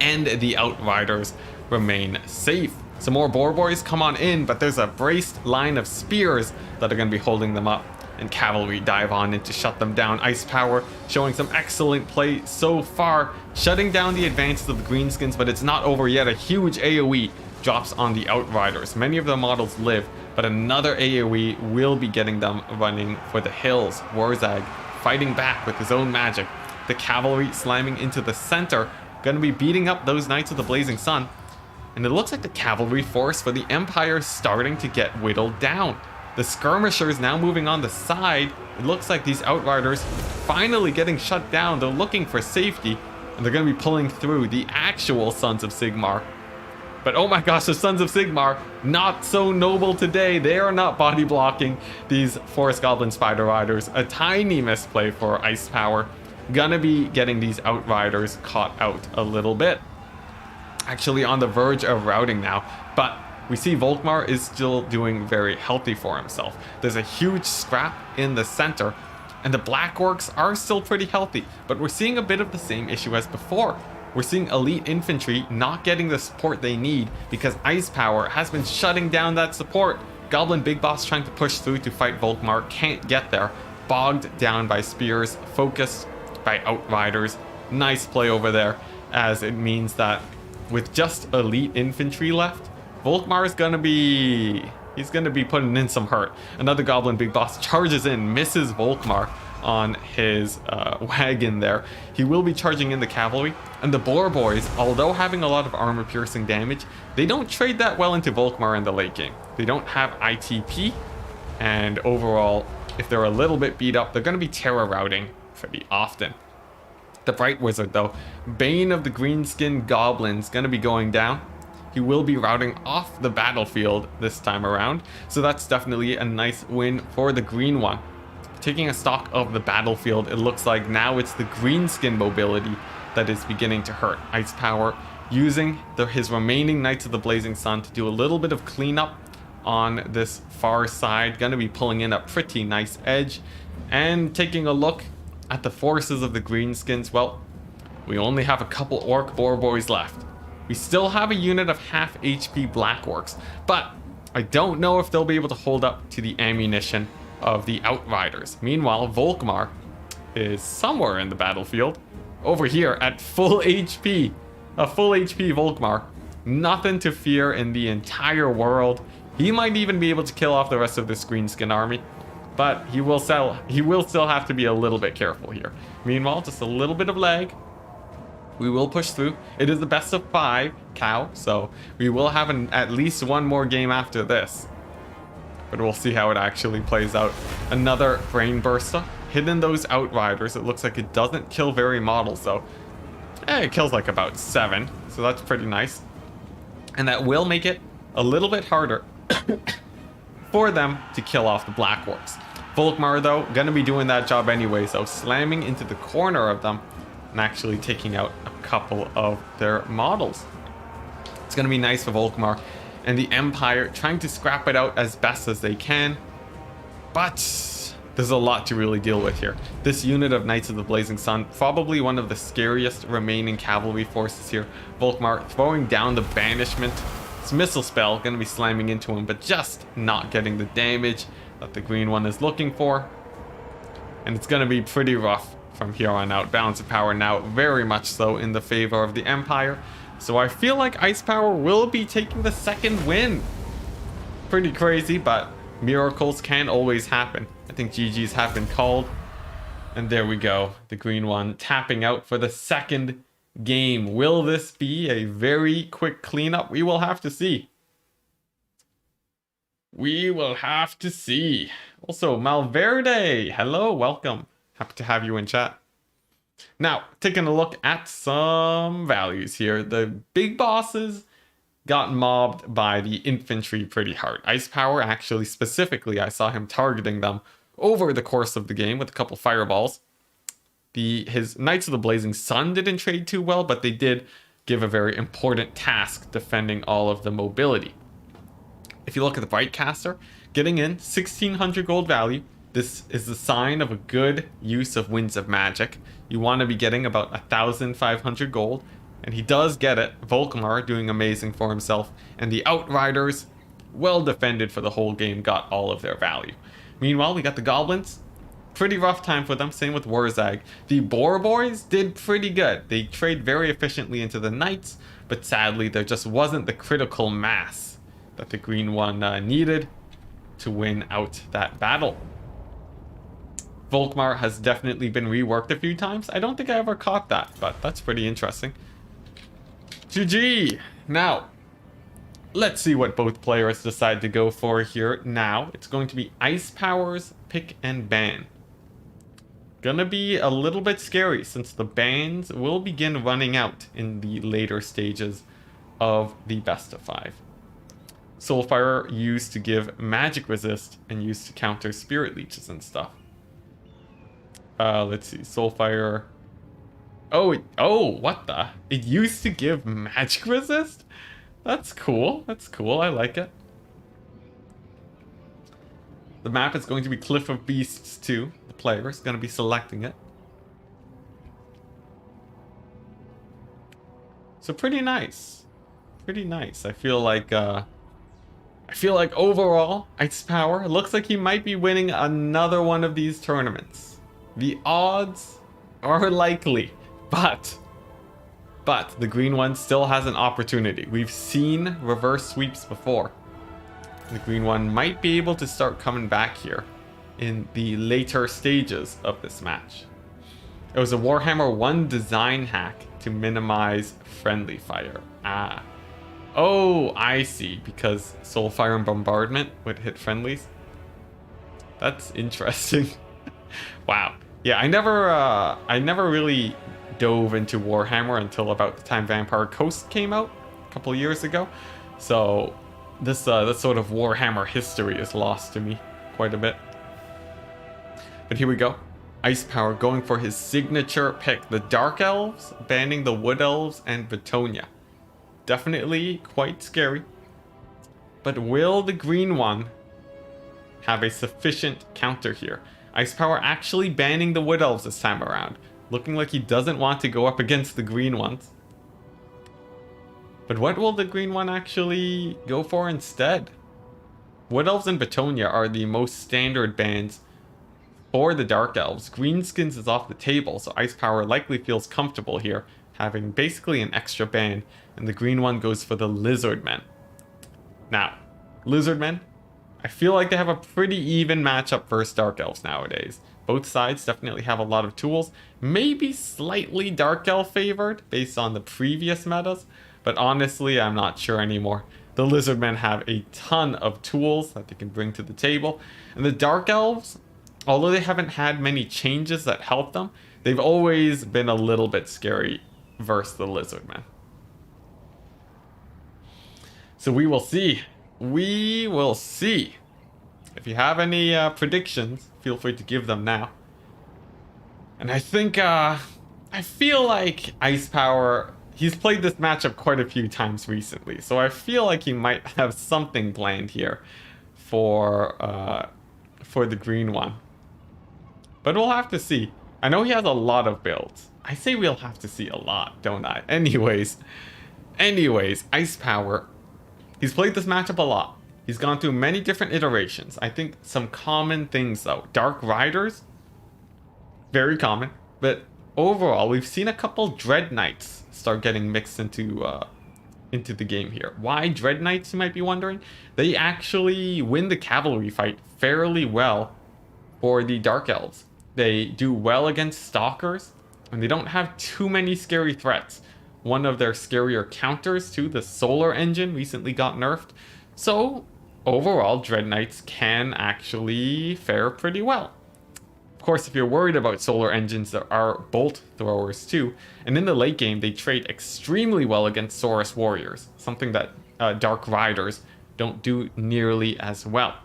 and the Outriders remain safe. Some more Boar Boys come on in, but there's a braced line of spears that are going to be holding them up, and cavalry dive on in to shut them down. Ice Power showing some excellent play so far, shutting down the advances of the Greenskins, but it's not over yet. A huge AoE drops on the Outriders. Many of their models live, but another AoE will be getting them running for the hills. Warzag fighting back with his own magic. The cavalry slamming into the center, going to be beating up those Knights of the Blazing Sun. And it looks like the cavalry force for the Empire is starting to get whittled down. The Skirmishers now moving on the side. It looks like these Outriders finally getting shut down. They're looking for safety, and they're going to be pulling through the actual Sons of Sigmar. But oh my gosh, the Sons of Sigmar, not so noble today. They are not body blocking these Forest Goblin Spider Riders. A tiny misplay for Ice Power. Gonna be getting these Outriders caught out a little bit. Actually on the verge of routing now, but we see Volkmar is still doing very healthy for himself. There's a huge scrap in the center, and the Black Orcs are still pretty healthy, but we're seeing a bit of the same issue as before. We're seeing elite infantry not getting the support they need because Ice Power has been shutting down that support. Goblin Big Boss trying to push through to fight Volkmar, can't get there. Bogged down by spears, focused by Outriders. Nice play over there, as it means that with just elite infantry left, Volkmar is gonna be... he's gonna be putting in some hurt. Another Goblin Big Boss charges in, misses Volkmar on his wagon there. He will be charging in the cavalry. And the Boar Boys, although having a lot of armor-piercing damage, they don't trade that well into Volkmar in the late game. They don't have ITP, and overall, if they're a little bit beat up, they're gonna be terror routing pretty often. The Bright Wizard though, Bane of the Greenskin Goblins, gonna be going down. He will be routing off the battlefield this time around, so that's definitely a nice win for the green one. taking a stock of the battlefield, it looks like now it's the greenskin mobility that is beginning to hurt. Ice Power using his remaining Knights of the Blazing Sun to do a little bit of cleanup on this far side. Gonna be pulling in a pretty nice edge. And taking a look at the forces of the greenskins, well, we only have a couple Orc Boar Boys left. We still have a unit of half HP Black Orcs, but I don't know if they'll be able to hold up to the ammunition of the Outriders. Meanwhile, Volkmar is somewhere in the battlefield, over here at full HP. A full HP Volkmar. Nothing to fear in the entire world. He might even be able to kill off the rest of this greenskin army, but he will still have to be a little bit careful here. Meanwhile, just a little bit of lag. We will push through. It is the best of 5 cow, so we will have at least one more game after this. But we'll see how it actually plays out. Another Brain Burster. Hitting those Outriders. It looks like it doesn't kill very models, though. It kills like about 7, so that's pretty nice. And that will make it a little bit harder for them to kill off the Black Orcs. Volkmar, though, gonna be doing that job anyway, so slamming into the corner of them and actually taking out a couple of their models. It's gonna be nice for Volkmar and the Empire trying to scrap it out as best as they can, but there's a lot to really deal with here. This unit of Knights of the Blazing Sun, probably one of the scariest remaining cavalry forces here. Volkmar throwing down the banishment. This missile spell gonna be slamming into him, but just not getting the damage that the green one is looking for. And it's gonna be pretty rough from here on out. Balance of power now very much so in the favor of the Empire. So I feel like Ice Power will be taking the second win. Pretty crazy, but miracles can always happen. I think GG's have been called. And there we go. The green one tapping out for the second game. Will this be a very quick cleanup? We will have to see. We will have to see. Also, Malverde. Hello, welcome. Happy to have you in chat. Now, taking a look at some values here. The big bosses got mobbed by the infantry pretty hard. Ice Power, actually, specifically, I saw him targeting them over the course of the game with a couple fireballs. His Knights of the Blazing Sun didn't trade too well, but they did give a very important task defending all of the mobility. If you look at the Brightcaster, getting in 1600 gold value. This is the sign of a good use of Winds of Magic. You want to be getting about 1,500 gold, and he does get it. Volkmar doing amazing for himself, and the Outriders, well defended for the whole game, got all of their value. Meanwhile, we got the Goblins. Pretty rough time for them, same with Warzag. The Boar Boys did pretty good. They trade very efficiently into the Knights, but sadly there just wasn't the critical mass that the green one needed to win out that battle. Volkmar has definitely been reworked a few times. I don't think I ever caught that, but that's pretty interesting. GG! Now, let's see what both players decide to go for here. Now, it's going to be Ice Power's pick and ban. Gonna be a little bit scary since the bans will begin running out in the later stages of the best of 5. Soulfire used to give magic resist and used to counter spirit leeches and stuff. Let's see, Soulfire. Oh, what the? It used to give magic resist? That's cool. That's cool. I like it. The map is going to be Cliff of Beasts too. The player is going to be selecting it. So pretty nice. Pretty nice. I feel like overall, Ice Power looks like he might be winning another one of these tournaments. The odds are likely, but the green one still has an opportunity. We've seen reverse sweeps before. The green one might be able to start coming back here in the later stages of this match. It was a Warhammer 1 design hack to minimize friendly fire. Oh, I see, because Soulfire and Bombardment would hit friendlies. That's interesting. Wow. Yeah, I never really dove into Warhammer until about the time Vampire Coast came out a couple years ago. So this sort of Warhammer history is lost to me quite a bit. But here we go. Ice Power going for his signature pick. The Dark Elves, banning the Wood Elves and Betonia. Definitely quite scary. But will the green one have a sufficient counter here? Ice Power actually banning the Wood Elves this time around. Looking like he doesn't want to go up against the green ones. But what will the green one actually go for instead? Wood Elves and Betonia are the most standard bans for the Dark Elves. Greenskins is off the table, so Ice Power likely feels comfortable here, having basically an extra ban, and the green one goes for the Lizardmen. Now, Lizardmen, I feel like they have a pretty even matchup versus Dark Elves nowadays. Both sides definitely have a lot of tools, maybe slightly Dark Elf favored based on the previous metas, but honestly, I'm not sure anymore. The Lizardmen have a ton of tools that they can bring to the table, and the Dark Elves, although they haven't had many changes that help them, they've always been a little bit scary versus the Lizardmen. So we will see. We will see. If you have any predictions, feel free to give them now. And I think, I feel like Ice Power, he's played this matchup quite a few times recently, so I feel like he might have something planned here for the green one. But we'll have to see. I know he has a lot of builds. I say we'll have to see a lot, don't I? Anyways, Ice Power, he's played this matchup a lot. He's gone through many different iterations. I think some common things though. Dark Riders, very common. But overall, we've seen a couple Dread Knights start getting mixed into the game here. Why Dread Knights, you might be wondering? They actually win the cavalry fight fairly well for the Dark Elves. They do well against Stalkers, and they don't have too many scary threats. One of their scarier counters too, the Solar Engine, recently got nerfed. So overall, Dread Knights can actually fare pretty well. Of course, if you're worried about Solar Engines, there are Bolt Throwers too. And in the late game, they trade extremely well against Saurus Warriors, something that Dark Riders don't do nearly as well.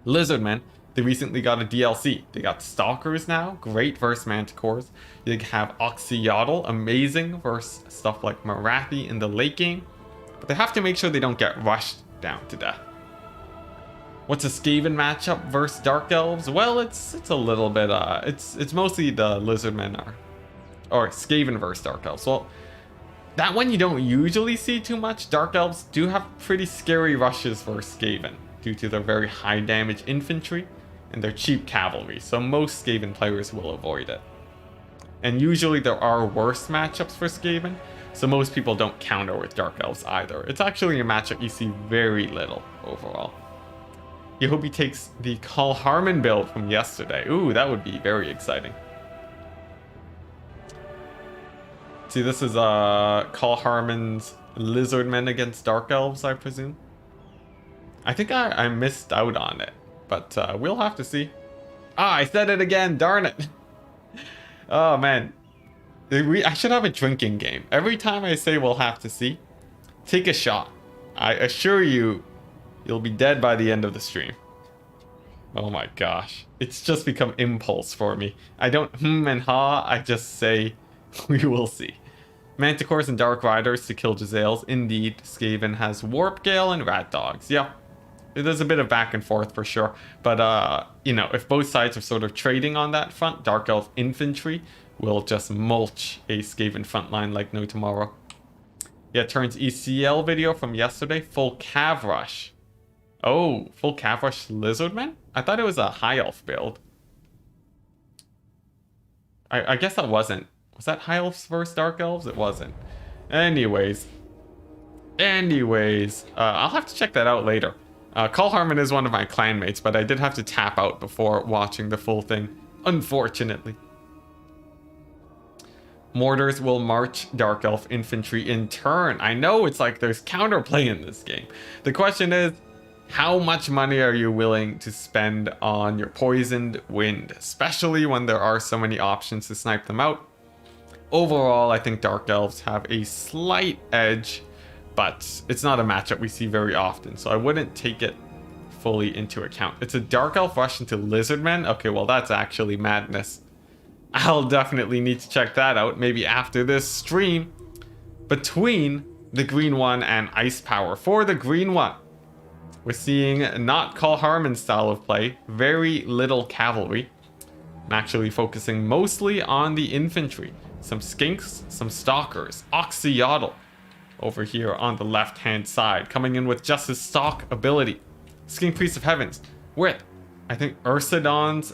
Lizardmen, they recently got a DLC. They got Stalkers now, great versus Manticores. They have Oxyotl, amazing versus stuff like Marathi in the late game. But they have to make sure they don't get rushed down to death. What's a Skaven matchup versus Dark Elves? Well, it's a little bit, it's mostly the Lizardmen or Skaven versus Dark Elves. Well, that one you don't usually see too much. Dark Elves do have pretty scary rushes versus Skaven due to their very high damage infantry and their cheap cavalry, so most Skaven players will avoid it. And usually there are worse matchups for Skaven, so most people don't counter with Dark Elves either. It's actually a matchup you see very little overall. You hope he takes the Call Harmon build from yesterday. Ooh, that would be very exciting. See, this is Call Harmon's Lizardmen against Dark Elves, I presume. I think I missed out on it, but we'll have to see. Ah, I said it again, darn it. Oh man, I should have a drinking game. Every time I say we'll have to see, take a shot. I assure you, you'll be dead by the end of the stream. Oh my gosh, it's just become impulse for me. I don't and ha, I just say, we will see. Manticores and Dark Riders to kill Jezzails. Indeed, Skaven has Warp Gale and Rat Dogs. Yeah, there's a bit of back and forth for sure. But, you know, if both sides are sort of trading on that front, Dark Elf Infantry will just mulch a Skaven frontline like no tomorrow. Yeah, Turns ECL video from yesterday. Full Cav Rush. Oh, full Cav Rush Lizardmen? I thought it was a High Elf build. I guess that wasn't. Was that High Elves versus Dark Elves? It wasn't. Anyways, I'll have to check that out later. Call Harmon is one of my clanmates, but I did have to tap out before watching the full thing, unfortunately. Mortars will march Dark Elf infantry in turn. I know it's like there's counterplay in this game. The question is, how much money are you willing to spend on your Poisoned Wind, especially when there are so many options to snipe them out? Overall, I think Dark Elves have a slight edge, but it's not a matchup we see very often, so I wouldn't take it fully into account. It's a Dark Elf rush into Lizardmen? Okay, well that's actually madness. I'll definitely need to check that out, maybe after this stream. Between the green one and Ice Power. For the green one, we're seeing not Call Harmon style of play, very little cavalry. I'm actually focusing mostly on the infantry. Some skinks, some stalkers, Oxyotl over here on the left hand side, coming in with just his stock ability. Skink Priest of Heavens with, I think, Uranon's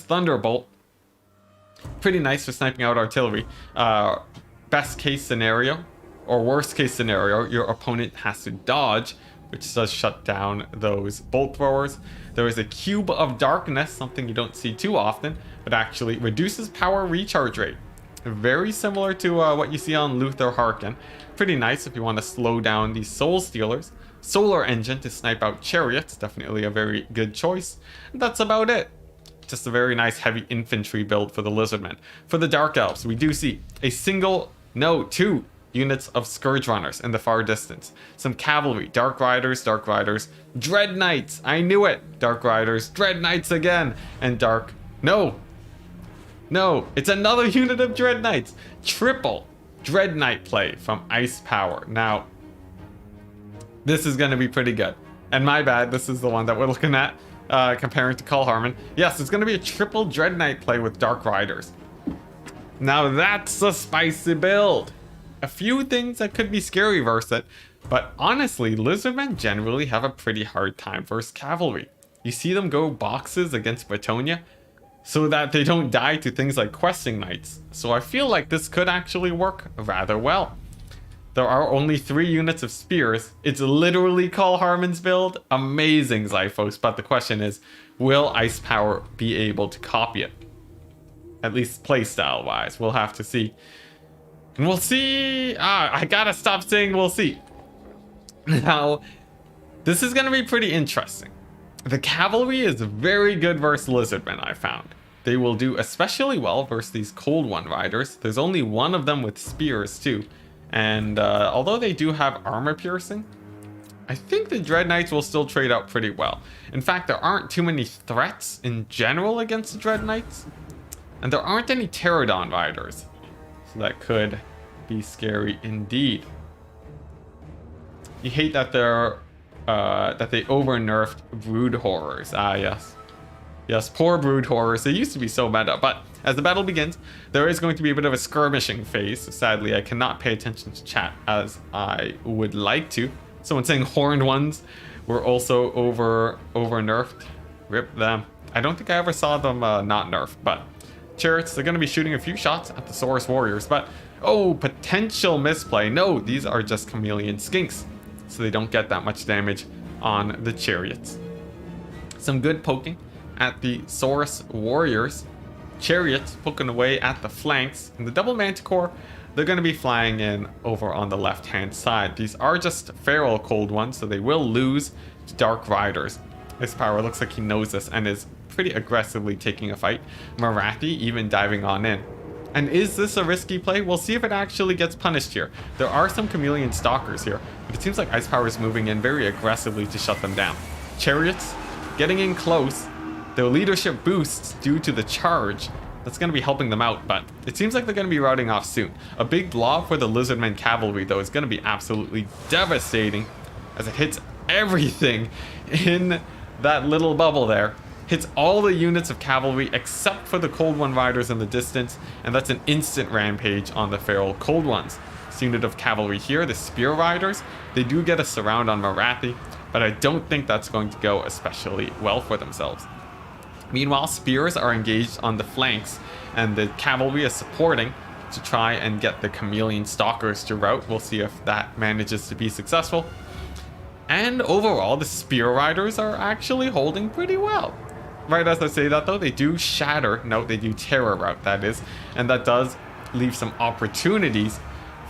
Thunderbolt. Pretty nice for sniping out artillery. Best case scenario, or worst case scenario, your opponent has to dodge, which does shut down those bolt throwers. There is a Cube of Darkness, something you don't see too often, but actually reduces power recharge rate. Very similar to what you see on Luther Harkin. Pretty nice if you want to slow down these Soul Stealers. Solar Engine to snipe out chariots, definitely a very good choice. And that's about it. Just a very nice heavy infantry build for the Lizardmen. For the Dark Elves, we do see two units of Scourge Runners in the far distance. Some cavalry, Dark Riders, Dread Knights, I knew it! Dark Riders, Dread Knights again, and No, it's another unit of Dread Knights! Triple Dread Knight play from Ice Power. Now, this is going to be pretty good. And my bad, this is the one that we're looking at, comparing to Call Harmon. Yes, it's going to be a triple Dread Knight play with Dark Riders. Now that's a spicy build. A few things that could be scary versus it, but honestly, Lizardmen generally have a pretty hard time versus cavalry. You see them go boxes against Bretonia so that they don't die to things like Questing Knights. So I feel like this could actually work rather well. There are only 3 units of spears. It's literally Call Harmon's build. Amazing, Zyphos, but the question is, will Ice Power be able to copy it? At least playstyle wise, we'll have to see. And we'll see. I gotta stop saying we'll see. Now, this is gonna be pretty interesting. The cavalry is very good versus Lizardmen, I found. They will do especially well versus these Cold One Riders. There's only one of them with spears too. And although they do have armor piercing, I think the Dread Knights will still trade out pretty well. In fact, there aren't too many threats in general against the Dread Knights. And there aren't any Pterodon Riders. So that could be scary indeed. You hate that they over-nerfed Brood Horrors. Ah, yes. Yes, poor Brood Horrors. They used to be so meta, but as the battle begins, there is going to be a bit of a skirmishing phase. Sadly, I cannot pay attention to chat as I would like to. Someone saying Horned Ones were also over-nerfed. Rip them. I don't think I ever saw them not nerfed, but chariots, they're going to be shooting a few shots at the Saurus Warriors, but oh, potential misplay. No, these are just chameleon skinks, so they don't get that much damage on the chariots. Some good poking at the Saurus Warriors. Chariots poking away at the flanks, and the double Manticore, they're going to be flying in over on the left hand side. These are just feral Cold Ones, so they will lose to Dark Riders. Ice Power looks like he knows this and is pretty aggressively taking a fight. Marathi even diving on in. And is this a risky play? We'll see if it actually gets punished here. There are some chameleon stalkers here, but it seems like Ice Power is moving in very aggressively to shut them down. Chariots getting in close. Their leadership boosts due to the charge. That's going to be helping them out, but it seems like they're going to be routing off soon. A big blob for the Lizardmen cavalry, though, is going to be absolutely devastating as it hits everything in that little bubble there. Hits all the units of cavalry except for the Cold One Riders in the distance, and that's an instant rampage on the feral Cold Ones. This unit of cavalry here, the Spear Riders, they do get a surround on Marathi, but I don't think that's going to go especially well for themselves. Meanwhile, spears are engaged on the flanks, and the cavalry is supporting to try and get the chameleon stalkers to rout. We'll see if that manages to be successful. And overall, the spear riders are actually holding pretty well. Right as I say that, though, they do shatter. No, they do terror rout, that is. And that does leave some opportunities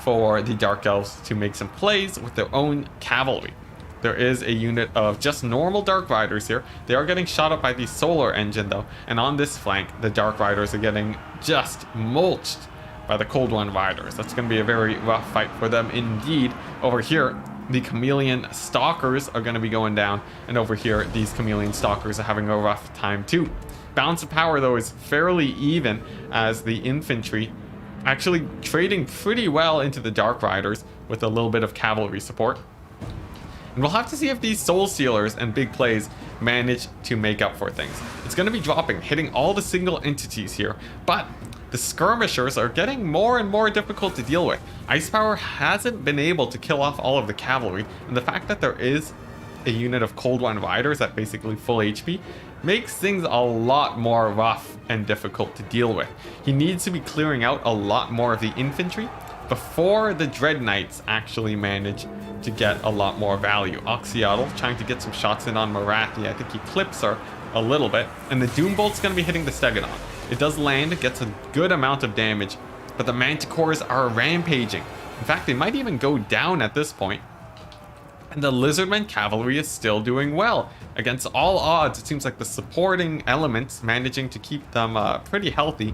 for the Dark Elves to make some plays with their own cavalry. There is a unit of just normal Dark Riders here. They are getting shot up by the Solar Engine, though. And on this flank, the Dark Riders are getting just mulched by the Cold One Riders. That's going to be a very rough fight for them indeed. Over here, The chameleon stalkers are going to be going down, and over here these chameleon stalkers are having a rough time too. Balance of power though is fairly even, as the infantry actually trading pretty well into the Dark Riders with a little bit of cavalry support. And we'll have to see if these Soul Stealers and big plays manage to make up for things. It's going to be dropping, hitting all the single entities here, but the skirmishers are getting more and more difficult to deal with. Ice Power hasn't been able to kill off all of the cavalry, and the fact that there is a unit of Cold One Riders at basically full HP makes things a lot more rough and difficult to deal with. He needs to be clearing out a lot more of the infantry before the Dread Knights actually manage to get a lot more value. Oxyotl trying to get some shots in on Marathi. I think he clips her a little bit, and the Doombolt's going to be hitting the Stegodon. It does land, it gets a good amount of damage, but the Manticores are rampaging. In fact, they might even go down at this point. And the Lizardmen cavalry is still doing well. Against all odds, it seems like the supporting elements managing to keep them pretty healthy.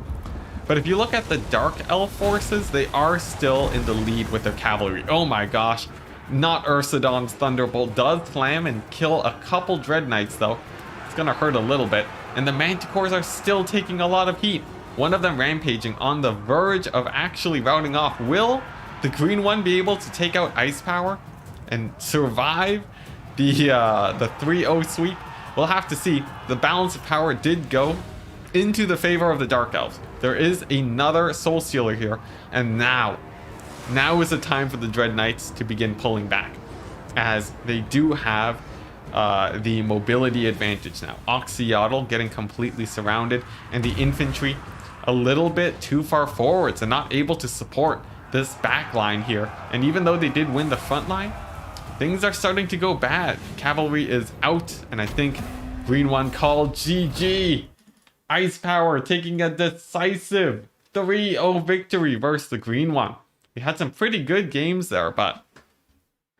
But if you look at the Dark Elf forces, they are still in the lead with their cavalry. Oh my gosh. Not Ursadon's Thunderbolt does slam and kill a couple Dread Knights though. It's gonna hurt a little bit. And the Manticores are still taking a lot of heat. One of them rampaging on the verge of actually routing off. Will the green one be able to take out Ice Power and survive the 3-0 sweep? We'll have to see. The balance of power did go into the favor of the Dark Elves. There is another Soul Stealer here, and now is the time for the Dread Knights to begin pulling back, as they do have the mobility advantage now. Oxyotl getting completely surrounded, and the infantry a little bit too far forwards and not able to support this back line here. And even though they did win the front line, things are starting to go bad. Cavalry is out, and I think green one called GG. Ice Power taking a decisive 3-0 victory versus the green one. We had some pretty good games there, but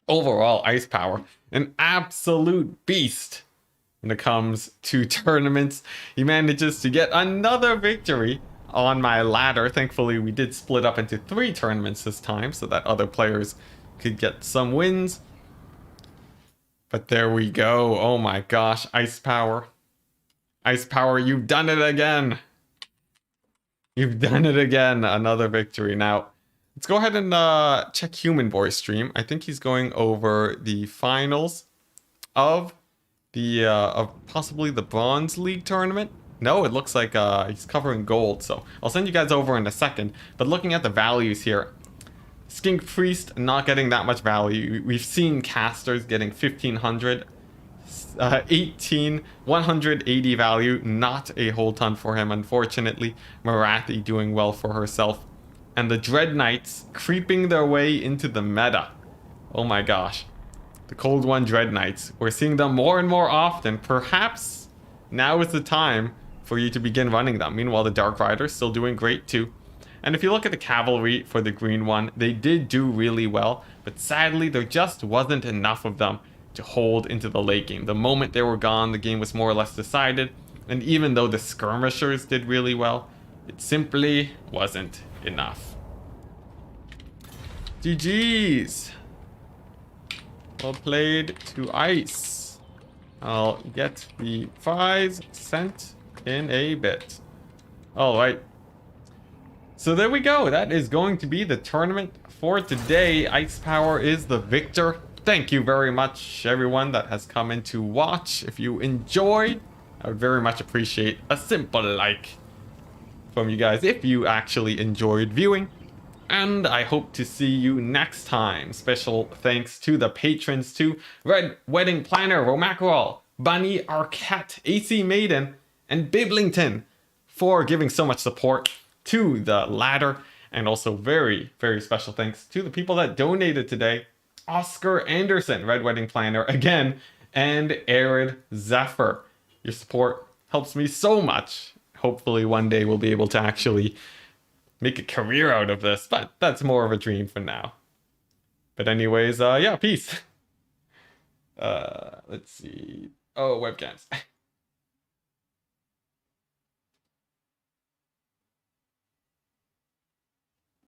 overall, Ice Power, an absolute beast when it comes to tournaments. He manages to get another victory on my ladder. Thankfully, we did split up into 3 tournaments this time so that other players could get some wins. But there we go. Oh my gosh, Ice Power. Ice Power, you've done it again. You've done it again. Another victory. Now, let's go ahead and check Human Boy's stream. I think he's going over the finals of the of possibly the Bronze League tournament. No, it looks like he's covering gold. So I'll send you guys over in a second. But looking at the values here, Skink Priest not getting that much value. We've seen casters getting 1500, 180 value. Not a whole ton for him, unfortunately. Marathi doing well for herself. And the Dread Knights creeping their way into the meta. Oh my gosh. The Cold One Dread Knights. We're seeing them more and more often. Perhaps now is the time for you to begin running them. Meanwhile, the Dark Riders still doing great too. And if you look at the cavalry for the green one, they did do really well. But sadly, there just wasn't enough of them to hold into the late game. The moment they were gone, the game was more or less decided. And even though the skirmishers did really well, it simply wasn't enough. GG's. Well played to Ice. I'll get the prize sent in a bit. Alright. So there we go. That is going to be the tournament for today. Ice Power is the victor. Thank you very much, everyone that has come in to watch. If you enjoyed, I would very much appreciate a simple like from you guys if you actually enjoyed viewing. And I hope to see you next time. Special thanks to the patrons too. Red Wedding Planner, Romacarol, Bunny Arquette, AC Maiden, and Biblington for giving so much support to the ladder. And also very, very special thanks to the people that donated today. Oscar Anderson, Red Wedding Planner again, and Arid Zephyr. Your support helps me so much. Hopefully one day we'll be able to actually make a career out of this, but that's more of a dream for now. But anyways, yeah, peace. Let's see. Oh, webcams.